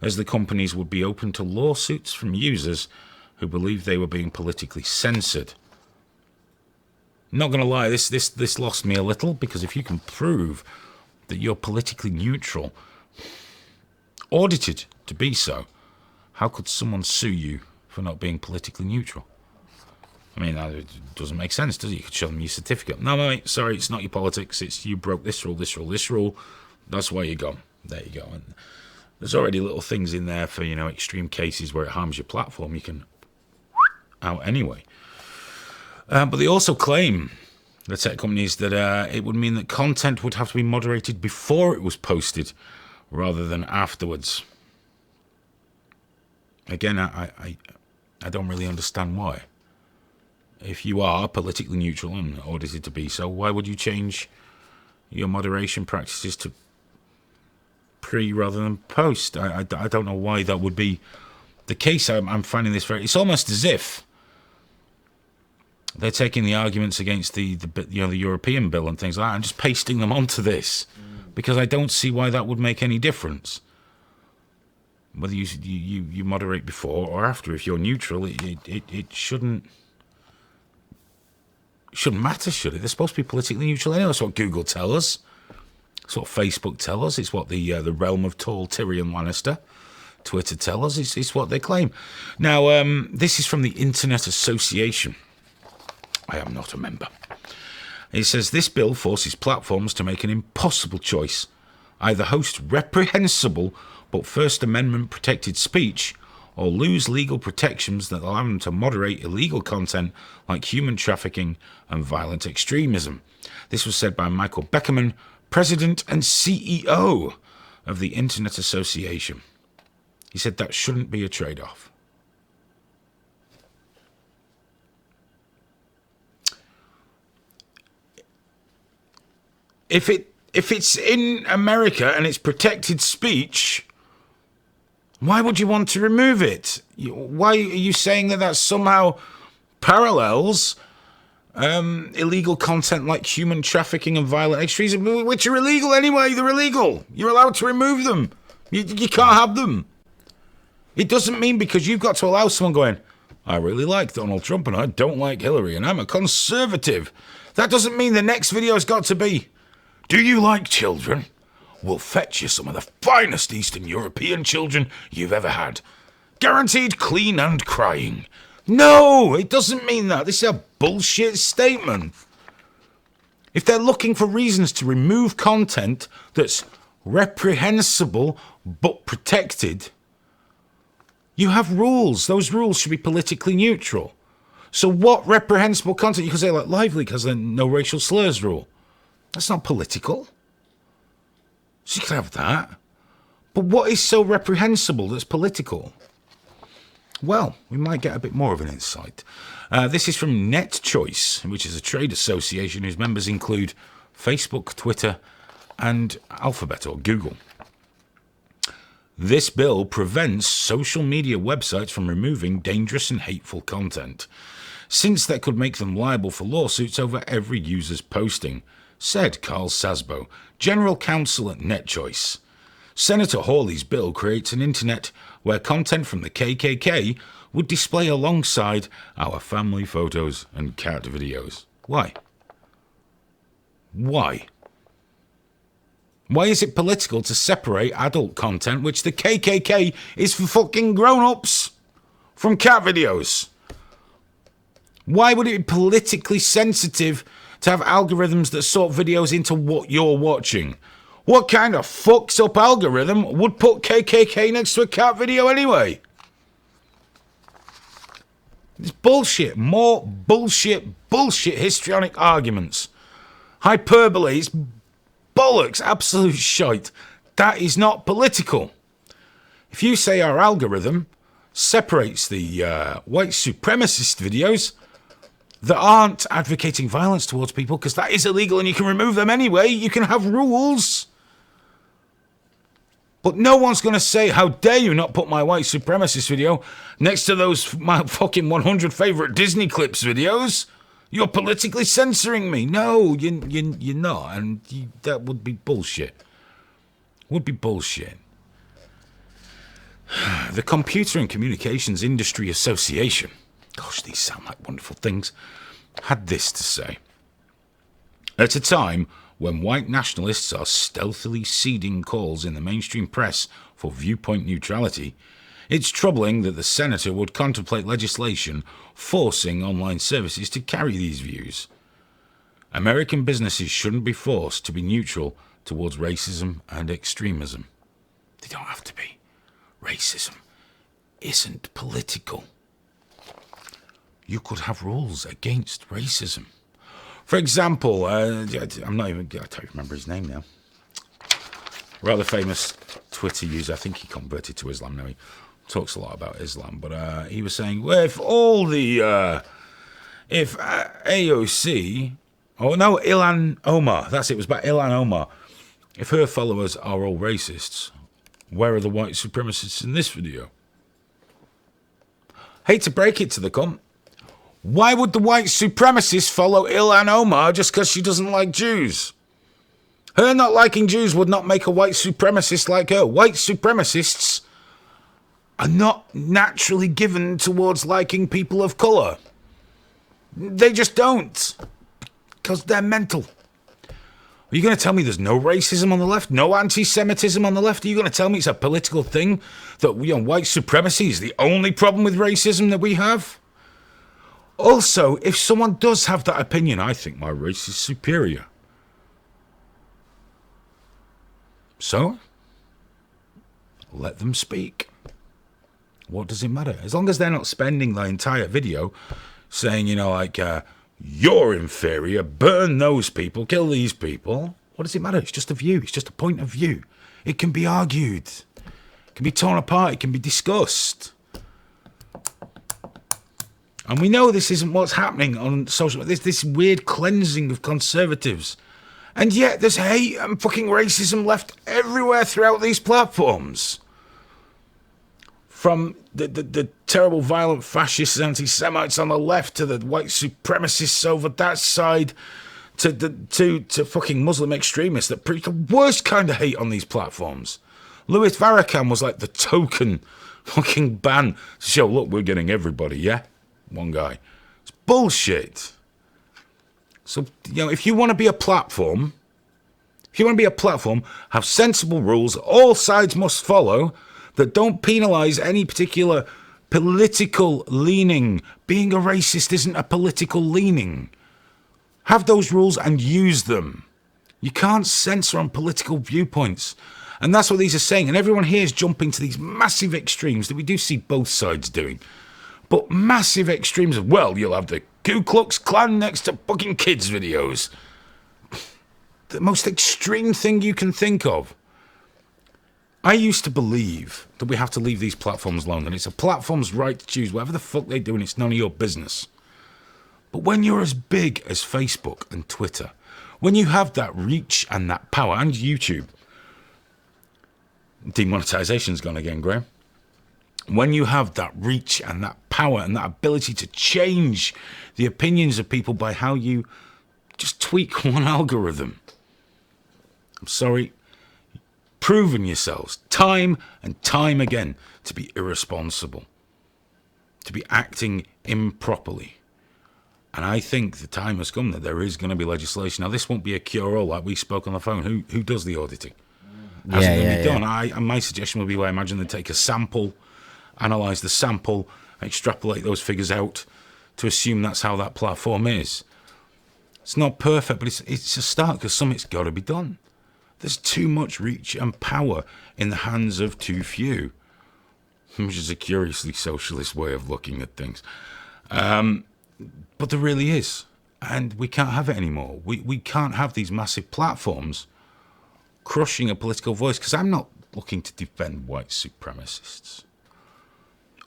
[SPEAKER 1] as the companies would be open to lawsuits from users who believed they were being politically censored. Not going to lie, this lost me a little, because if you can prove that you're politically neutral, audited to be so, how could someone sue you for not being politically neutral? I mean, it doesn't make sense, does it? You could show them your certificate. No, mate, sorry, it's not your politics. It's you broke this rule, this rule, this rule. That's why you're gone. There you go. And there's already little things in there for, extreme cases where it harms your platform. You can out anyway. But they also claim, the tech companies, that it would mean that content would have to be moderated before it was posted rather than afterwards. Again, I don't really understand why. if you are politically neutral and audited to be so, why would you change your moderation practices to pre rather than post? I don't know why that would be the case. I'm finding this very... It's almost as if they're taking the arguments against the European bill and things like that and just pasting them onto this, because I don't see why that would make any difference. Whether you moderate before or after, if you're neutral, it shouldn't matter, should it? They're supposed to be politically neutral anyway. That's what Google tell us. That's what Facebook tell us. It's what the realm of tall Tyrion Lannister, Twitter tell us. It's what they claim. Now, this is from the Internet Association. I am not a member. It says, this bill forces platforms to make an impossible choice. Either host reprehensible but First Amendment protected speech, or lose legal protections that allow them to moderate illegal content like human trafficking and violent extremism. This was said by Michael Beckerman, President and CEO of the Internet Association. He said that shouldn't be a trade-off. If it's in America and it's protected speech, why would you want to remove it? Why are you saying that somehow parallels illegal content like human trafficking and violent extremism, which are illegal anyway? They're illegal. You're allowed to remove them. You can't have them. It doesn't mean because you've got to allow someone going, I really like Donald Trump and I don't like Hillary and I'm a conservative. That doesn't mean the next video has got to be, do you like children? We'll fetch you some of the finest Eastern European children you've ever had. Guaranteed clean and crying. No, it doesn't mean that. This is a bullshit statement. If they're looking for reasons to remove content that's reprehensible but protected, you have rules. Those rules should be politically neutral. So what reprehensible content? You could say like Lively because there's no racial slurs rule. That's not political. So you can have that. But what is so reprehensible that's political? Well, we might get a bit more of an insight. This is from NetChoice, which is a trade association whose members include Facebook, Twitter, and Alphabet or Google. This bill prevents social media websites from removing dangerous and hateful content, since that could make them liable for lawsuits over every user's posting, said Carl Sasbo, General Counsel at NetChoice. Senator Hawley's bill creates an internet where content from the KKK would display alongside our family photos and cat videos. Why? Why? Why is it political to separate adult content, which the KKK is for fucking grown-ups, from cat videos? Why would it be politically sensitive to have algorithms that sort videos into what you're watching? What kind of fucked up algorithm would put KKK next to a cat video anyway? It's bullshit. More bullshit histrionic arguments. Hyperbole. It's bollocks. Absolute shite. That is not political. If you say our algorithm separates the white supremacist videos that aren't advocating violence towards people, because that is illegal and you can remove them anyway, you can have rules. But no one's going to say, how dare you not put my white supremacist video next to those my fucking 100 favourite Disney clips videos? You're politically censoring me. No, you're not. And that would be bullshit. Would be bullshit. The Computer and Communications Industry Association, gosh, these sound like wonderful things, had this to say. At a time when white nationalists are stealthily seeding calls in the mainstream press for viewpoint neutrality, it's troubling that the senator would contemplate legislation forcing online services to carry these views. American businesses shouldn't be forced to be neutral towards racism and extremism. They don't have to be. Racism isn't political. You could have rules against racism. For example, I don't remember his name now. Rather famous Twitter user, I think he converted to Islam now. He talks a lot about Islam, but he was saying, well, if all the if AOC, oh no, Ilhan Omar, that's it was about Ilhan Omar. If her followers are all racists, where are the white supremacists in this video? Hate to break it to the cunt. Why would the white supremacists follow Ilhan Omar just because she doesn't like Jews? Her not liking Jews would not make a white supremacist like her. White supremacists are not naturally given towards liking people of colour. They just don't. Because they're mental. Are you going to tell me there's no racism on the left? No anti-Semitism on the left? Are you going to tell me it's a political thing that white supremacy is the only problem with racism that we have? Also, if someone does have that opinion, I think my race is superior. So, let them speak. What does it matter? As long as they're not spending the entire video saying, you're inferior, burn those people, kill these people. What does it matter? It's just a view. It's just a point of view. It can be argued. It can be torn apart. It can be discussed. And we know this isn't what's happening on social media. This weird cleansing of conservatives. And yet there's hate and fucking racism left everywhere throughout these platforms. From the terrible violent fascists and anti-Semites on the left to the white supremacists over that side to fucking Muslim extremists that preach the worst kind of hate on these platforms. Louis Farrakhan was like the token fucking ban to show, look, we're getting everybody, yeah? One guy. It's bullshit. So, if you want to be a platform, have sensible rules all sides must follow that don't penalise any particular political leaning. Being a racist isn't a political leaning. Have those rules and use them. You can't censor on political viewpoints. And that's what these are saying. And everyone here is jumping to these massive extremes that we do see both sides doing. But massive extremes of, well, you'll have the Ku Klux Klan next to fucking kids videos. The most extreme thing you can think of. I used to believe that we have to leave these platforms alone, and it's a platform's right to choose whatever the fuck they do, and it's none of your business. But when you're as big as Facebook and Twitter, when you have that reach and that power, and YouTube, demonetization's gone again, Graham. When you have that reach and that power and that ability to change the opinions of people by how you just tweak one algorithm, I'm sorry, proven yourselves time and time again to be irresponsible, to be acting improperly. And I think the time has come that there is going to be legislation. Now, this won't be a cure-all like we spoke on the phone. Who does the auditing? How's it going to be done? And my suggestion would be, I imagine they take a sample, analyse the sample, extrapolate those figures out to assume that's how that platform is. It's not perfect, but it's a start because something's got to be done. There's too much reach and power in the hands of too few, which is a curiously socialist way of looking at things. But there really is, and we can't have it anymore. We can't have these massive platforms crushing a political voice, because I'm not looking to defend white supremacists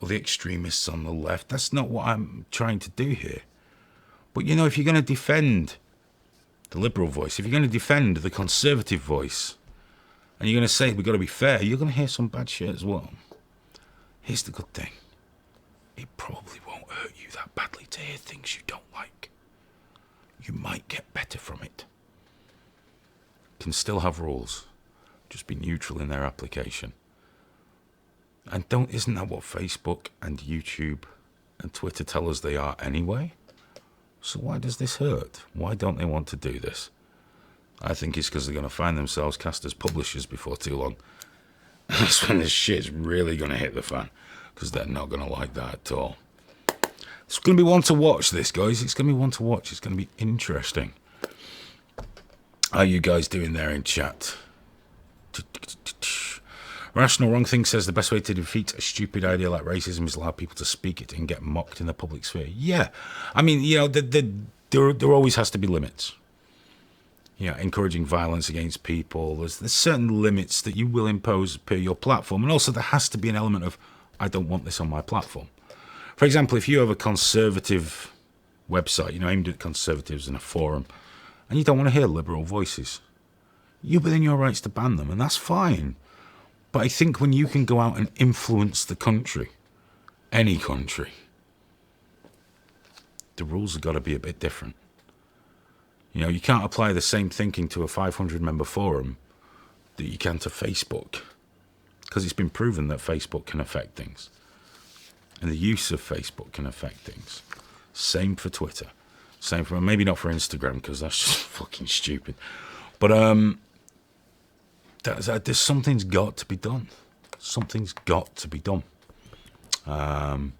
[SPEAKER 1] or the extremists on the left. That's not what I'm trying to do here. But, if you're going to defend the liberal voice, if you're going to defend the conservative voice, and you're going to say we've got to be fair, you're going to hear some bad shit as well. Here's the good thing. It probably won't hurt you that badly to hear things you don't like. You might get better from it. Can still have rules. Just be neutral in their application. And isn't that what Facebook and YouTube and Twitter tell us they are anyway? So why does this hurt? Why don't they want to do this? I think it's because they're going to find themselves cast as publishers before too long. That's when this shit's really going to hit the fan, because they're not going to like that at all. It's going to be one to watch, this, guys. It's going to be one to watch. It's going to be interesting. How are you guys doing there in chat? Rational Wrong Thing says the best way to defeat a stupid idea like racism is allow people to speak it and get mocked in the public sphere. Yeah. I mean, there always has to be limits. Encouraging violence against people. There's certain limits that you will impose per your platform. And also there has to be an element of, I don't want this on my platform. For example, if you have a conservative website, aimed at conservatives in a forum, and you don't want to hear liberal voices, you're within your rights to ban them, and that's fine. But I think when you can go out and influence the country, any country, the rules have got to be a bit different. You can't apply the same thinking to a 500-member forum that you can to Facebook, because it's been proven that Facebook can affect things, and the use of Facebook can affect things. Same for Twitter, same for, maybe not for Instagram, because that's just fucking stupid. But there's something's got to be done. Something's got to be done. I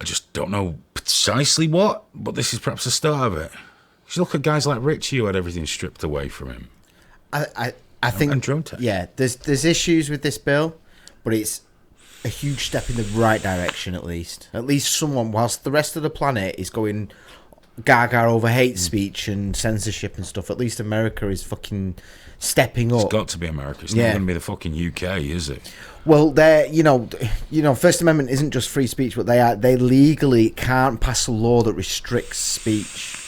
[SPEAKER 1] just don't know precisely what, but this is perhaps the start of it. You look at guys like Richie who had everything stripped away from him.
[SPEAKER 4] I think,
[SPEAKER 1] and drone tech.
[SPEAKER 4] Yeah, there's issues with this bill, but it's a huge step in the right direction at least. At least someone, whilst the rest of the planet is going gaga over hate speech and censorship and stuff, at least America is fucking stepping up.
[SPEAKER 1] It's got to be America. It's not going to be the fucking UK, is it?
[SPEAKER 4] Well, they're, First Amendment isn't just free speech, but they legally can't pass a law that restricts speech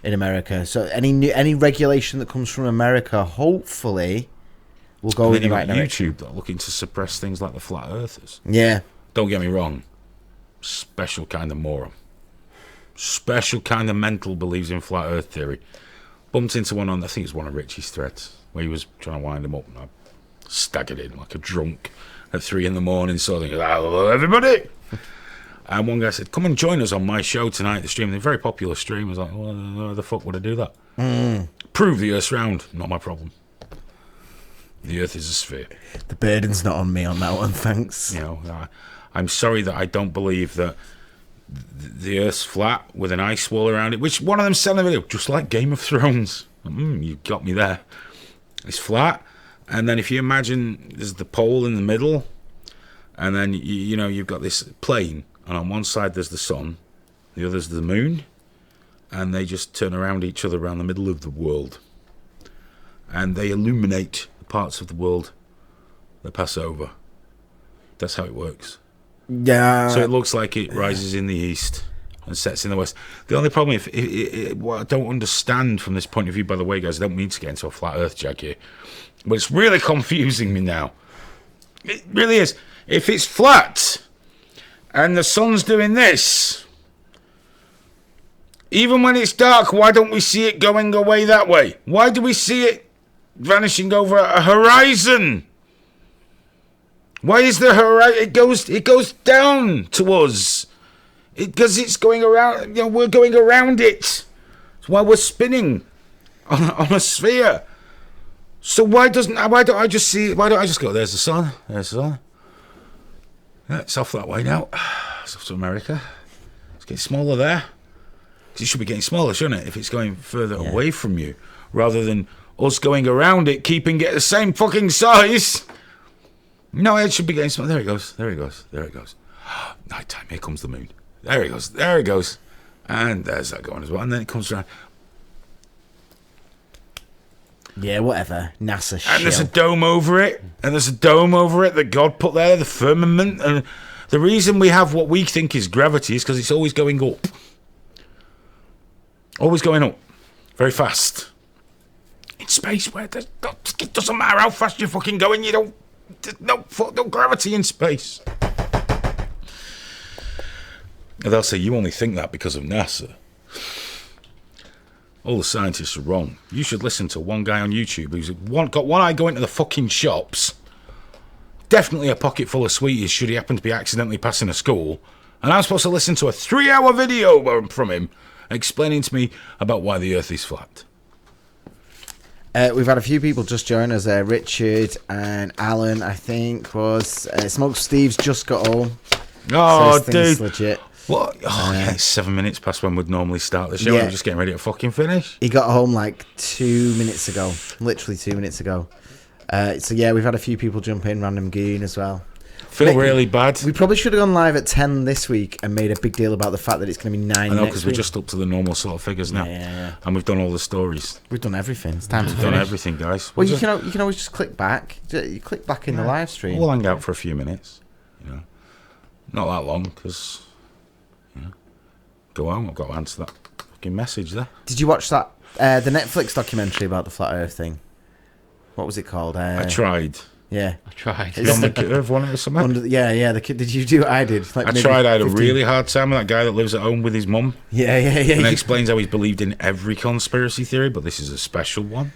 [SPEAKER 4] in America. So any regulation that comes from America, hopefully, will go in the right direction.
[SPEAKER 1] YouTube that are looking to suppress things like the flat earthers.
[SPEAKER 4] Yeah.
[SPEAKER 1] Don't get me wrong. Special kind of moron. Special kind of mental believes in flat earth theory. Bumped into one on, I think it's one of Richie's threads, where he was trying to wind him up, and I staggered in like a drunk at 3 a.m, so I think, hello everybody. And one guy said, come and join us on my show tonight, the stream. A very popular stream. I was like, well, why the fuck would I do that? Prove the Earth's round. Not my problem. The Earth is a sphere.
[SPEAKER 4] The burden's not on me on that one, thanks.
[SPEAKER 1] I'm sorry that I don't believe that the Earth's flat with an ice wall around it, which one of them said in the video, just like Game of Thrones. You got me there. It's flat. And then if you imagine there's the pole in the middle, and then, you've got this plane, and on one side there's the sun, the other's the moon, and they just turn around each other around the middle of the world. And they illuminate the parts of the world that pass over. That's how it works.
[SPEAKER 4] Yeah.
[SPEAKER 1] So it looks like it rises in the east and sets in the west. The only problem, what I don't understand from this point of view, by the way, guys, I don't mean to get into a flat earth jag here, but it's really confusing me now. It really is. If it's flat and the sun's doing this, even when it's dark, why don't we see it going away that way? Why do we see it vanishing over a horizon? Why is the horizon? It goes down to us. Because it's going around. We're going around it. That's why we're spinning on a sphere. So why don't I just see it? Why don't I just go? There's the sun. There's the sun. Yeah, it's off that way now. It's off to America. It's getting smaller there. It should be getting smaller, shouldn't it? If it's going further away from you, rather than us going around it, keeping it the same fucking size. No, it should be getting smaller. There it goes. There it goes. There it goes. Nighttime. Here comes the moon. There it goes. There it goes. And there's that going as well. And then it comes around.
[SPEAKER 4] Yeah, whatever. NASA shit.
[SPEAKER 1] And there's a dome over it. And there's a dome over it that God put there, the firmament. And the reason we have what we think is gravity is because it's always going up. Always going up. Very fast. In space, where it doesn't matter how fast you're fucking going, there's no gravity in space. And they'll say, you only think that because of NASA. All the scientists are wrong. You should listen to one guy on YouTube who's got one eye going to the fucking shops. Definitely a pocket full of sweeties should he happen to be accidentally passing a school. And I'm supposed to listen to a 3-hour video from him explaining to me about why the Earth is flat.
[SPEAKER 4] We've had a few people just join us. Richard and Alan, I think, was Smoke Steve's just got home.
[SPEAKER 1] Oh,
[SPEAKER 4] so
[SPEAKER 1] dude.
[SPEAKER 4] Legit.
[SPEAKER 1] What? Oh, yeah, it's 7 minutes past when we'd normally start the show.
[SPEAKER 4] Yeah.
[SPEAKER 1] We're just getting ready to fucking finish.
[SPEAKER 4] He got home like 2 minutes ago. Literally 2 minutes ago. So, yeah, we've had a few people jump in. Random Goon as well.
[SPEAKER 1] Feel really bad.
[SPEAKER 4] We probably should have gone live at 10 this week and made a big deal about the fact that it's going to be 9
[SPEAKER 1] I know,
[SPEAKER 4] because
[SPEAKER 1] we're just up to the normal sort of figures now.
[SPEAKER 4] Yeah.
[SPEAKER 1] And we've done all the stories.
[SPEAKER 4] We've done everything. It's time to
[SPEAKER 1] We've
[SPEAKER 4] finish.
[SPEAKER 1] done everything, guys.
[SPEAKER 4] Well, you can always just click back. You click back in the live stream.
[SPEAKER 1] We'll hang out for a few minutes. Not that long, because Go on, I've got to answer that fucking message there.
[SPEAKER 4] Did you watch that the Netflix documentary about the flat Earth thing? What was it called?
[SPEAKER 1] I tried.
[SPEAKER 4] Yeah.
[SPEAKER 5] I tried.
[SPEAKER 1] On the curve, wasn't it, or something?
[SPEAKER 4] Yeah. Did you do what I did? Like
[SPEAKER 1] I
[SPEAKER 4] maybe
[SPEAKER 1] tried. I had a
[SPEAKER 4] 15
[SPEAKER 1] really hard time with that guy that lives at home with his mum.
[SPEAKER 4] Yeah.
[SPEAKER 1] And
[SPEAKER 4] You-
[SPEAKER 1] explains how he's believed in every conspiracy theory, but this is a special one.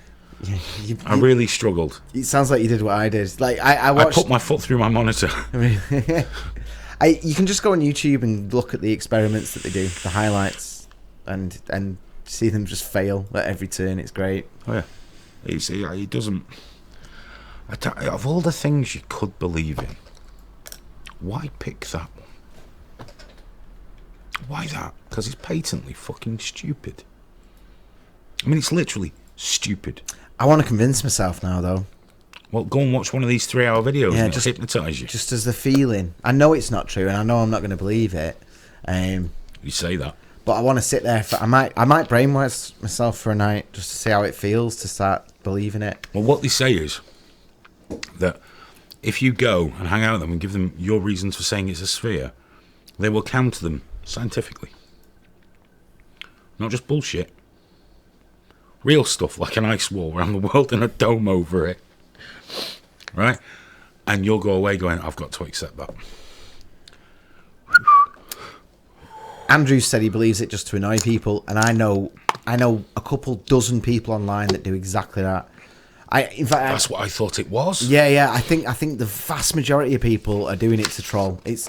[SPEAKER 4] you-
[SPEAKER 1] I really struggled.
[SPEAKER 4] it sounds like you did what I did. Like I
[SPEAKER 1] I
[SPEAKER 4] watched.
[SPEAKER 1] put my foot through my monitor.
[SPEAKER 4] You can just go on YouTube and look at the experiments that they do, the highlights, and see them just fail at every turn. It's great.
[SPEAKER 1] Oh yeah, he doesn't. Of all the things you could believe in, why pick that one? Why that? Because it's patently fucking stupid. I mean, it's literally stupid.
[SPEAKER 4] I want to convince myself now, though.
[SPEAKER 1] Well, go and watch one of these 3-hour videos
[SPEAKER 4] Yeah,
[SPEAKER 1] and it'll
[SPEAKER 4] just-
[SPEAKER 1] hypnotise you.
[SPEAKER 4] Just as the feeling. I know it's not true, and I know I'm not going to believe it.
[SPEAKER 1] You say that.
[SPEAKER 4] But I want to sit there. I might brainwash myself for a night just to see how it feels to start believing it.
[SPEAKER 1] Well, what they say is that if you go and hang out with them and give them your reasons for saying it's a sphere, they will counter them scientifically. Not just bullshit. Real stuff like an ice wall around the world and a dome over it. Right? And you'll go away going, I've got to accept that.
[SPEAKER 4] Andrew said he believes it just to annoy people, and I know a couple dozen people online that do exactly that. In fact,
[SPEAKER 1] That's what I thought it was.
[SPEAKER 4] Yeah. I think the vast majority of people are doing it to troll. It's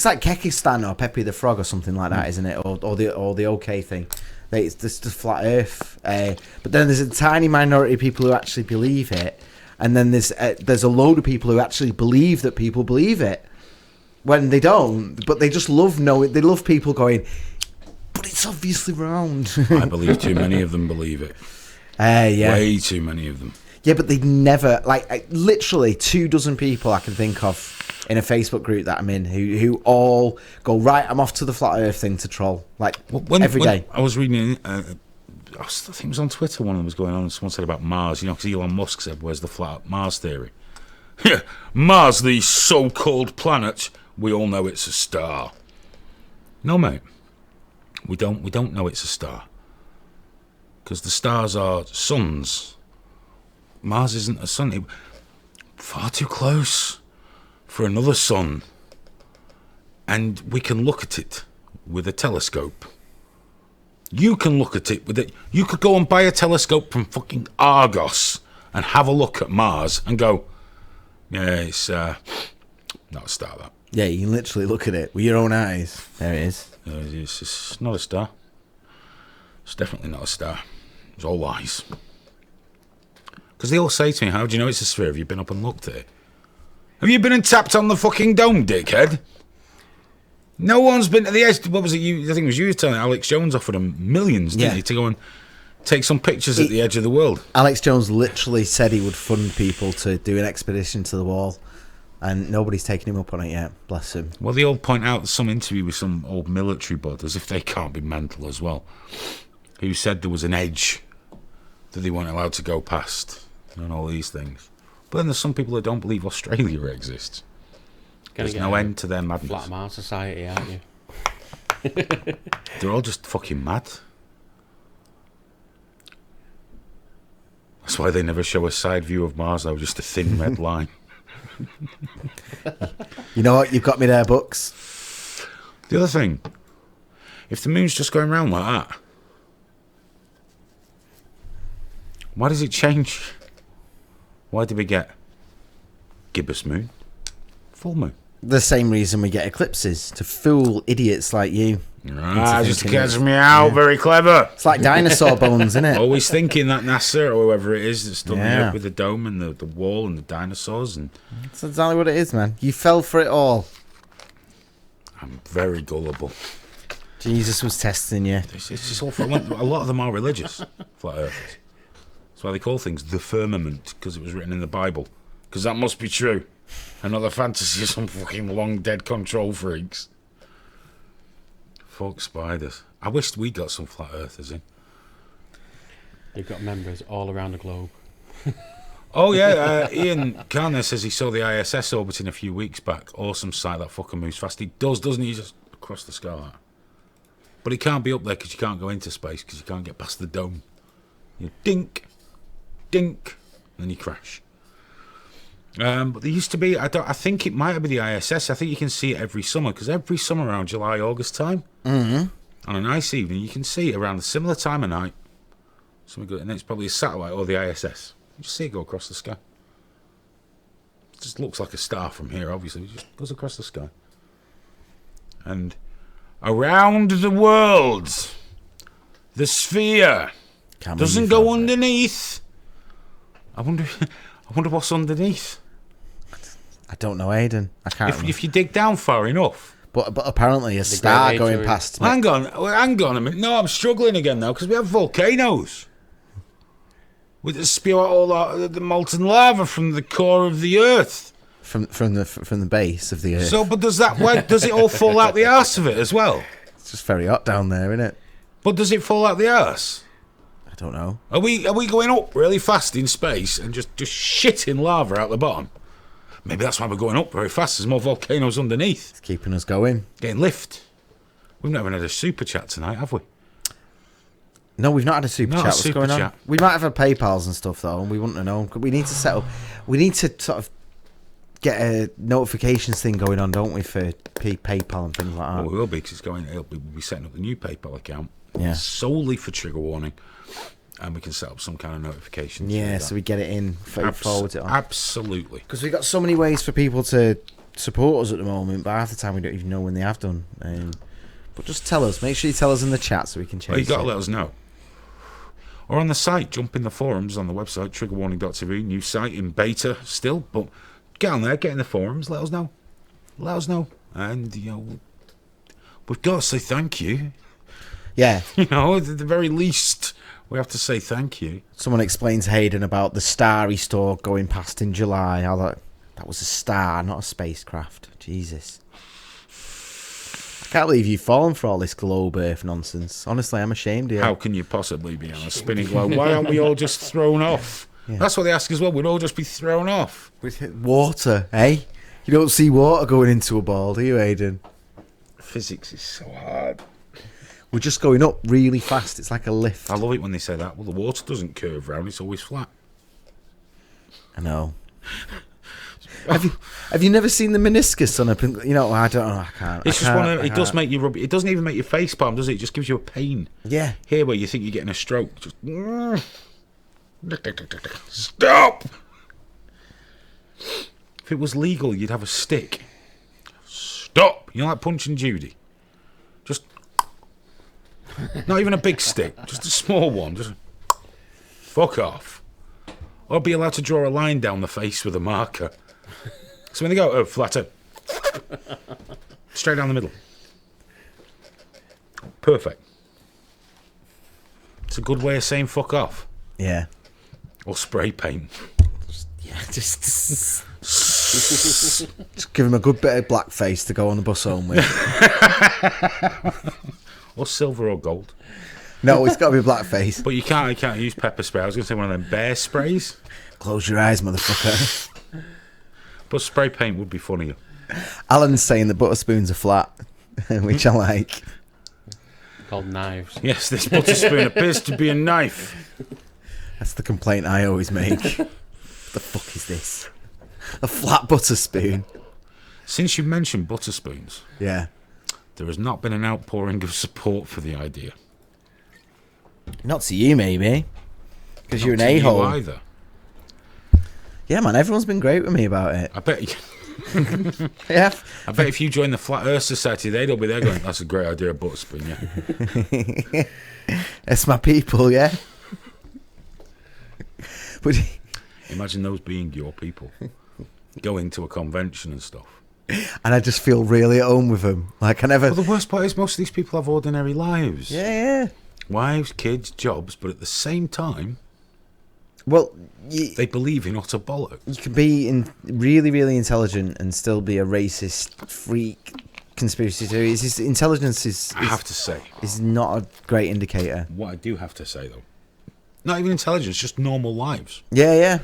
[SPEAKER 4] like Kekistan or Pepe the Frog or something like that, isn't it? Or the OK thing. It's just the flat Earth. But then there's a tiny minority of people who actually believe it, and then there's a load of people who actually believe that people believe it when they don't. But they just love knowing. They love people going, but it's obviously round.
[SPEAKER 1] I believe too many of them believe it.
[SPEAKER 4] Yeah.
[SPEAKER 1] Way too many of them.
[SPEAKER 4] Yeah, but they never literally 24 people I can think of in a Facebook group that I'm in who all go, right, I'm off to the flat Earth thing to troll every day.
[SPEAKER 1] I was reading, I think it was on Twitter. One of them was going on, and someone said about Mars. You know, because Elon Musk said, "Where's the flat Mars theory?" Yeah, Mars, the so-called planet. We all know it's a star. No, mate, we don't know it's a star because the stars are suns. Mars isn't a sun. Far too close for another sun. And we can look at it with a telescope. You can look at it with it. You could go and buy a telescope from fucking Argos and have a look at Mars and go, yeah, it's not a star, that.
[SPEAKER 4] Yeah, you can literally look at it with your own eyes. There it is.
[SPEAKER 1] It's not a star. It's definitely not a star. It's all lies. Because they all say to me, how do you know it's a sphere? Have you been up and looked at it? Have you been and tapped on the fucking dome, dickhead? No one's been to the edge. What was it? I think it was you telling Alex Jones offered him millions, didn't
[SPEAKER 4] Yeah.
[SPEAKER 1] he, to go and take some pictures at the edge of the world.
[SPEAKER 4] Alex Jones literally said he would fund people to do an expedition to the wall, and nobody's taken him up on it yet. Bless him.
[SPEAKER 1] Well, they all point out some interview with some old military bud, as if they can't be mental as well, who said there was an edge that they weren't allowed to go past and all these things. But then there's some people that don't believe Australia exists.
[SPEAKER 5] Gonna
[SPEAKER 1] There's
[SPEAKER 5] get
[SPEAKER 1] no
[SPEAKER 5] a
[SPEAKER 1] end to their madness.
[SPEAKER 5] Flat Mars society, aren't you?
[SPEAKER 1] They're all just fucking mad. That's why they never show a side view of Mars, though, just a thin red line.
[SPEAKER 4] You know what? You've got me there, Bucks.
[SPEAKER 1] The other thing, if the moon's just going round like that, why does it change? Why do we get gibbous moon, full moon?
[SPEAKER 4] The same reason we get eclipses, to fool idiots like you.
[SPEAKER 1] Just
[SPEAKER 4] thinking
[SPEAKER 1] catch
[SPEAKER 4] it's-
[SPEAKER 1] me out, very clever.
[SPEAKER 4] It's like dinosaur bones, isn't it?
[SPEAKER 1] Always thinking that NASA or whoever it is that's done the
[SPEAKER 4] Yeah.
[SPEAKER 1] Earth with the dome and the wall and the dinosaurs, and
[SPEAKER 4] That's exactly what it is, man. You fell for it all.
[SPEAKER 1] I'm very gullible.
[SPEAKER 4] Jesus was testing you.
[SPEAKER 1] It's just all a lot of them are religious, flat earthers. That's why they call things the firmament, because it was written in the Bible. Because that must be true. Another fantasy of some fucking long dead control freaks. Fuck spiders. I wished we got some flat earthers in.
[SPEAKER 5] They've got members all around the globe.
[SPEAKER 1] Oh yeah, Ian Carner says he saw the ISS orbiting a few weeks back. Awesome sight, that fucker moves fast. He does, doesn't he? Just across the sky. But it can't be up there because you can't go into space because you can't get past the dome. You dink, dink, and then you crash. But there used to be, I think it might have been the ISS. I think you can see it every summer because every summer around July, August time, on a nice evening, you can see it around a similar time of night. Something good, and it's probably a satellite or the ISS. You just see it go across the sky. It just looks like a star from here, obviously. It just goes across the sky. And around the world, the sphere doesn't go underneath. I wonder what's underneath.
[SPEAKER 4] I don't know, Aidan. I can't.
[SPEAKER 1] If you dig down far enough.
[SPEAKER 4] But apparently a star
[SPEAKER 5] Great
[SPEAKER 4] going
[SPEAKER 5] Age
[SPEAKER 4] past.
[SPEAKER 1] Hang on a minute. No, I'm struggling again now because we have volcanoes. We spew out all the molten lava from the core of the Earth.
[SPEAKER 4] From the base of the Earth.
[SPEAKER 1] So, but does it all fall out the arse of it as well?
[SPEAKER 4] It's just very hot down there, isn't it?
[SPEAKER 1] But does it fall out the arse?
[SPEAKER 4] I don't know.
[SPEAKER 1] Are we going up really fast in space and just shitting lava out the bottom? Maybe that's why we're going up very fast. There's more volcanoes underneath.
[SPEAKER 4] It's keeping us going.
[SPEAKER 1] Getting lift. We've never had a super chat tonight, have we?
[SPEAKER 4] No, we've not had a super
[SPEAKER 1] Not a
[SPEAKER 4] chat. What's
[SPEAKER 1] super
[SPEAKER 4] going on?
[SPEAKER 1] chat.
[SPEAKER 4] We might have a PayPals and stuff though, and we wouldn't have known. We need to set up. We need to sort of get a notifications thing going on, don't we, for PayPal and things like that?
[SPEAKER 1] Well, we will be because we'll be setting up the new PayPal account.
[SPEAKER 4] Yeah.
[SPEAKER 1] Solely for trigger warning, and we can set up some kind of notification.
[SPEAKER 4] Yeah, so we get it in, forward it on.
[SPEAKER 1] Absolutely.
[SPEAKER 4] Because we've got so many ways for people to support us at the moment, but half the time we don't even know when they have done. But just tell us. Make sure you tell us in the chat so we can change
[SPEAKER 1] Well, you got to
[SPEAKER 4] it.
[SPEAKER 1] let us know. Or on the site, jump in the forums on the website, triggerwarning.tv, new site in beta still, but get on there, get in the forums, let us know. Let us know. And, we've got to say thank you.
[SPEAKER 4] Yeah.
[SPEAKER 1] At the very least, we have to say thank you.
[SPEAKER 4] Someone explains Hayden about the starry stalk going past in July. How that was a star, not a spacecraft. Jesus. I can't believe you've fallen for all this globe Earth nonsense. Honestly, I'm ashamed of you.
[SPEAKER 1] How can you possibly be on a spinning globe? Why aren't we all just thrown off?
[SPEAKER 4] Yeah.
[SPEAKER 1] That's what they ask as well. We'd all just be thrown off.
[SPEAKER 4] With water, eh? You don't see water going into a ball, do you, Hayden?
[SPEAKER 1] Physics is so hard.
[SPEAKER 4] We're just going up really fast. It's like a lift.
[SPEAKER 1] I love it when they say that. Well, the water doesn't curve round, it's always flat.
[SPEAKER 4] I know. Have you never seen the meniscus on a? I don't know. I can't.
[SPEAKER 1] It's just one of it. Does make you rub. It doesn't even make your face palm, does it? It just gives you a pain.
[SPEAKER 4] Yeah.
[SPEAKER 1] Here, where you think you're getting a stroke, just stop. If it was legal, you'd have a stick. Stop. Like punching Judy. Just not even a big stick, just a small one. Just fuck off. Or be allowed to draw a line down the face with a marker. So when they go, flatter. Straight down the middle. Perfect. It's a good way of saying fuck off.
[SPEAKER 4] Yeah.
[SPEAKER 1] Or spray paint.
[SPEAKER 4] Yeah. Just give him a good bit of blackface to go on the bus home with.
[SPEAKER 1] Or silver or gold.
[SPEAKER 4] No, it's got to be blackface.
[SPEAKER 1] But you can't use pepper spray. I was going to say one of them bear sprays.
[SPEAKER 4] Close your eyes, motherfucker.
[SPEAKER 1] But spray paint would be funnier.
[SPEAKER 4] Alan's saying the butter spoons are flat, which I like.
[SPEAKER 5] Called knives.
[SPEAKER 1] Yes, this butter spoon appears to be a knife.
[SPEAKER 4] That's the complaint I always make. The fuck is this? A flat butter spoon?
[SPEAKER 1] Since you mentioned butter spoons,
[SPEAKER 4] Yeah.
[SPEAKER 1] there has not been an outpouring of support for the idea.
[SPEAKER 4] Not to you, maybe. Because you're an
[SPEAKER 1] Not to you
[SPEAKER 4] a-hole.
[SPEAKER 1] either.
[SPEAKER 4] Yeah, man, everyone's been great with me about it.
[SPEAKER 1] I bet
[SPEAKER 4] Yeah.
[SPEAKER 1] if you join the Flat Earth Society, they'd all be there going, that's a great idea, butter spoon, yeah.
[SPEAKER 4] It's my people, yeah. But
[SPEAKER 1] Imagine those being your people. Going to a convention and stuff.
[SPEAKER 4] and I just feel really at home with them. Like I never.
[SPEAKER 1] Well, the worst part is most of these people have ordinary lives.
[SPEAKER 4] Yeah.
[SPEAKER 1] Wives, kids, jobs, but at the same time,
[SPEAKER 4] Well,
[SPEAKER 1] they believe in utter bollocks.
[SPEAKER 4] you can be really, really intelligent and still be a racist freak conspiracy theory. Intelligence
[SPEAKER 1] I have to say,
[SPEAKER 4] is not a great indicator.
[SPEAKER 1] what I do have to say though, not even intelligence, just normal lives.
[SPEAKER 4] Yeah, yeah.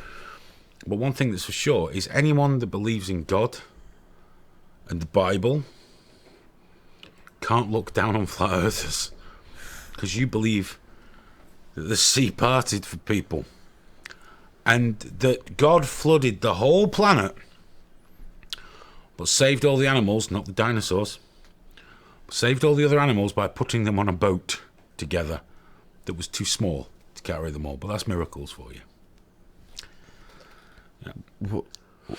[SPEAKER 1] But one thing that's for sure is anyone that believes in God and the Bible can't look down on flat earthers because you believe that the sea parted for people and that God flooded the whole planet but saved all the animals, not the dinosaurs, but saved all the other animals by putting them on a boat together that was too small to carry them all. But that's miracles for you.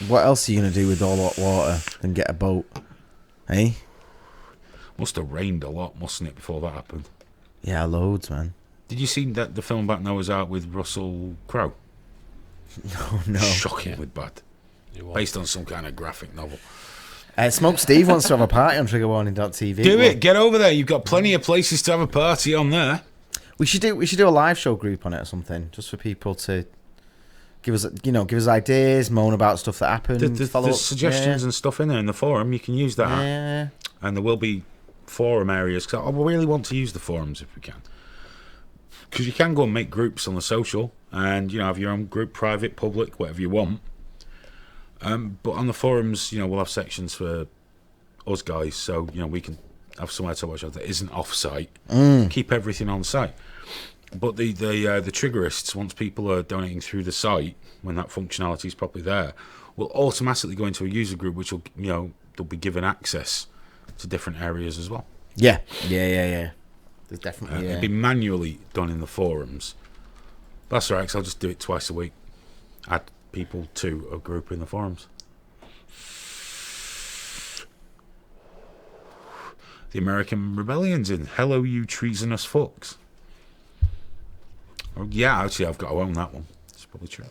[SPEAKER 4] What else are you going to do with all that water than get a boat? Eh?
[SPEAKER 1] Must have rained a lot, mustn't it, before that happened?
[SPEAKER 4] Yeah, loads, man.
[SPEAKER 1] Did you see that the film about Noah's Ark with Russell Crowe?
[SPEAKER 4] Oh, no.
[SPEAKER 1] Shockingly bad.
[SPEAKER 5] It was.
[SPEAKER 1] Based on some kind of graphic novel.
[SPEAKER 4] Smoke Steve wants to have a party on triggerwarning.tv.
[SPEAKER 1] Do it. Get over there. You've got plenty of places to have a party on there.
[SPEAKER 4] We should do a live show group on it or something, just for people to give us ideas, moan about stuff that happened.
[SPEAKER 1] There's suggestions and stuff in there in the forum. You can use that.
[SPEAKER 4] Yeah.
[SPEAKER 1] And there will be forum areas. Cause I really want to use the forums if we can. Because you can go and make groups on the social and, have your own group, private, public, whatever you want. But on the forums, we'll have sections for us guys, so we can have somewhere to watch that isn't off-site. Keep everything on site. But the triggerists, once people are donating through the site, when that functionality is properly there, will automatically go into a user group, which will they'll be given access to different areas as well.
[SPEAKER 4] Yeah. There's definitely
[SPEAKER 1] It'll be manually done in the forums. That's all right, 'cause I'll just do it twice a week. Add people to a group in the forums. The American Rebellion's in. Hello, you treasonous fucks. Oh, yeah, actually, I've got to own that one. It's probably true.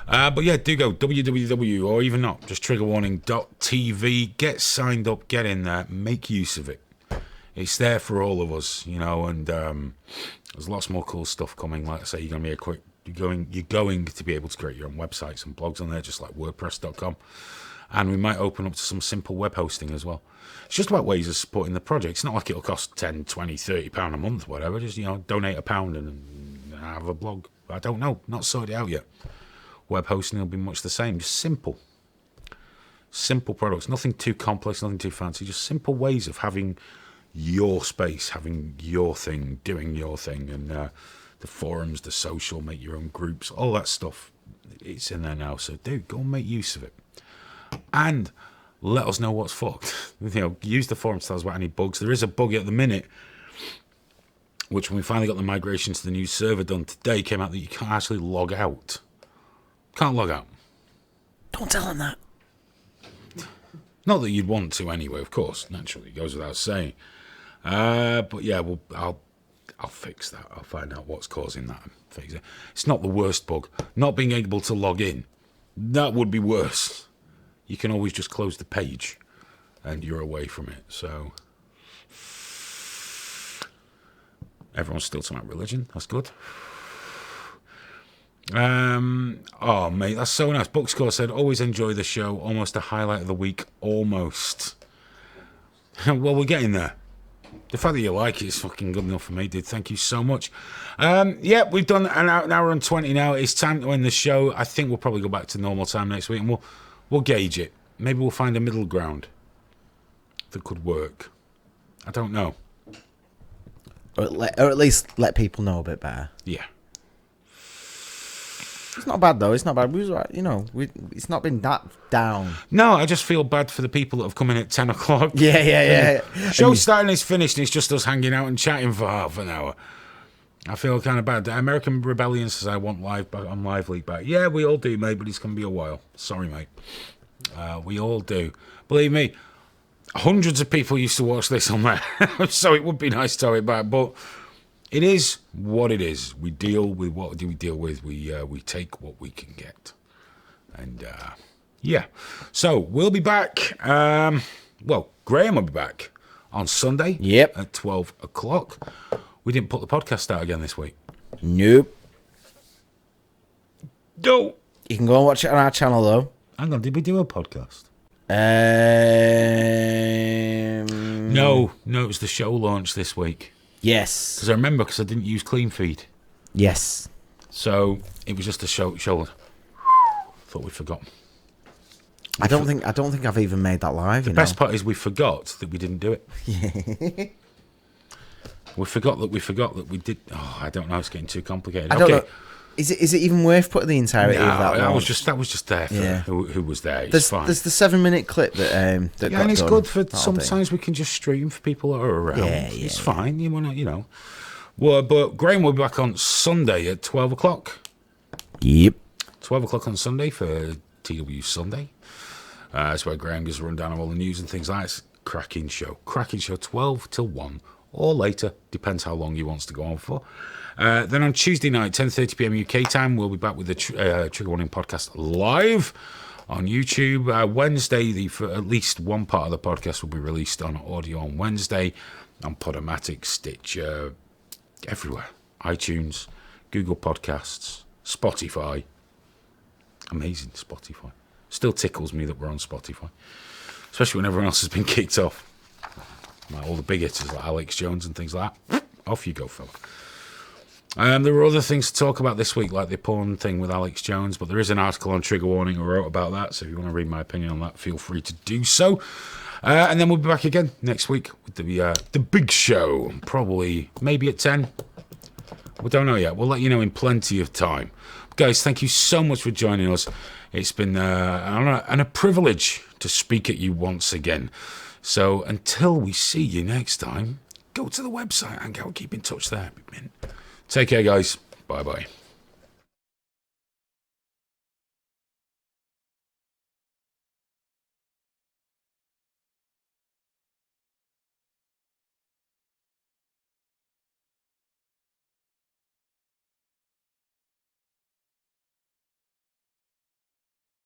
[SPEAKER 1] But yeah, do go www, or even not, just triggerwarning.tv. Get signed up, get in there, make use of it. It's there for all of us, and there's lots more cool stuff coming. Like I say, you're going to be able to create your own websites and blogs on there, just like WordPress.com. And we might open up to some simple web hosting as well. It's just about ways of supporting the project. It's not like it'll cost 10, 20, 30 pound a month, whatever. Just, donate £1 and have a blog. I don't know. Not sorted out yet. Web hosting will be much the same. Just simple. Simple products. Nothing too complex, nothing too fancy. Just simple ways of having your space, having your thing, doing your thing. And the forums, the social, make your own groups, all that stuff. It's in there now. So do go and make use of it. And let us know what's fucked. Use the forum to tell us about any bugs. There is a bug at the minute, which when we finally got the migration to the new server done today, came out that you can't actually log out. Can't log out.
[SPEAKER 4] Don't tell him that.
[SPEAKER 1] Not that you'd want to anyway, of course. Naturally, it goes without saying. But yeah, I'll fix that. I'll find out what's causing that and fix it. It's not the worst bug. Not being able to log in. That would be worse. You can always just close the page and you're away from it. So everyone's still talking about religion. That's good. Oh, mate, that's so nice. Bookscore said, always enjoy the show. Almost a highlight of the week. Almost. Well, we're getting there. The fact that you like it is fucking good enough for me, dude. Thank you so much. Yeah, we've done an hour and 20 now. It's time to end the show. I think we'll probably go back to normal time next week and we'll gauge it. Maybe we'll find a middle ground that could work. I don't know.
[SPEAKER 4] Or at least let people know a bit better.
[SPEAKER 1] Yeah.
[SPEAKER 4] It's not bad though. It's not bad. It's not been that down.
[SPEAKER 1] No, I just feel bad for the people that have come in at 10 o'clock.
[SPEAKER 4] Yeah.
[SPEAKER 1] Show's starting, it's finished, and it's just us hanging out and chatting for half an hour. I feel kind of bad. The American Rebellion says I want live back on Live League back. Yeah, we all do, mate, but it's going to be a while. Sorry, mate. We all do. Believe me, hundreds of people used to watch this on there, so it would be nice to have it back, but it is what it is. We deal with what do we deal with. We take what we can get. And, yeah. So, we'll be back. Graham will be back on Sunday.
[SPEAKER 4] Yep.
[SPEAKER 1] At 12 o'clock. We didn't put the podcast out again this week.
[SPEAKER 4] Nope.
[SPEAKER 1] No.
[SPEAKER 4] You can go and watch it on our channel though.
[SPEAKER 1] Hang on, did we do a podcast? No, it was the show launch this week.
[SPEAKER 4] Yes.
[SPEAKER 1] Because I remember, because I didn't use Clean Feed.
[SPEAKER 4] I don't think I've even made that live.
[SPEAKER 1] The best part is we forgot that we didn't do it. We forgot that we did. Oh, I don't know. It's getting too complicated.
[SPEAKER 4] I don't know. Is it even worth putting the entirety of that?
[SPEAKER 1] That was just there for who was there. It's fine.
[SPEAKER 4] There's the 7-minute clip that
[SPEAKER 1] and it's
[SPEAKER 4] done.
[SPEAKER 1] good for sometimes we can just stream for people that are around. It's fine. You wanna, Well, but Graham will be back on Sunday at 12 o'clock.
[SPEAKER 4] Yep.
[SPEAKER 1] 12 o'clock on Sunday for TW Sunday. That's where Graham gives a rundown of all the news and things like that. It's a cracking show. 12 till 1 or later. Depends how long he wants to go on for. Then on Tuesday night, 10:30 p.m. UK time, we'll be back with the Trigger Warning podcast live on YouTube. Wednesday, at least one part of the podcast will be released on audio on Wednesday on Podomatic, Stitcher, everywhere. iTunes, Google Podcasts, Spotify. Amazing, Spotify. Still tickles me that we're on Spotify, especially when everyone else has been kicked off. Like all the big hitters like Alex Jones and things like that. Off you go, fella. There were other things to talk about this week, like the porn thing with Alex Jones, but there is an article on Trigger Warning I wrote about that, so if you want to read my opinion on that, feel free to do so. And then we'll be back again next week with the big show, probably maybe at 10. We don't know yet. We'll let you know in plenty of time. Guys, thank you so much for joining us. It's been a privilege to speak at you once again. So until we see you next time, go to the website and keep in touch there. Take care, guys. Bye-bye.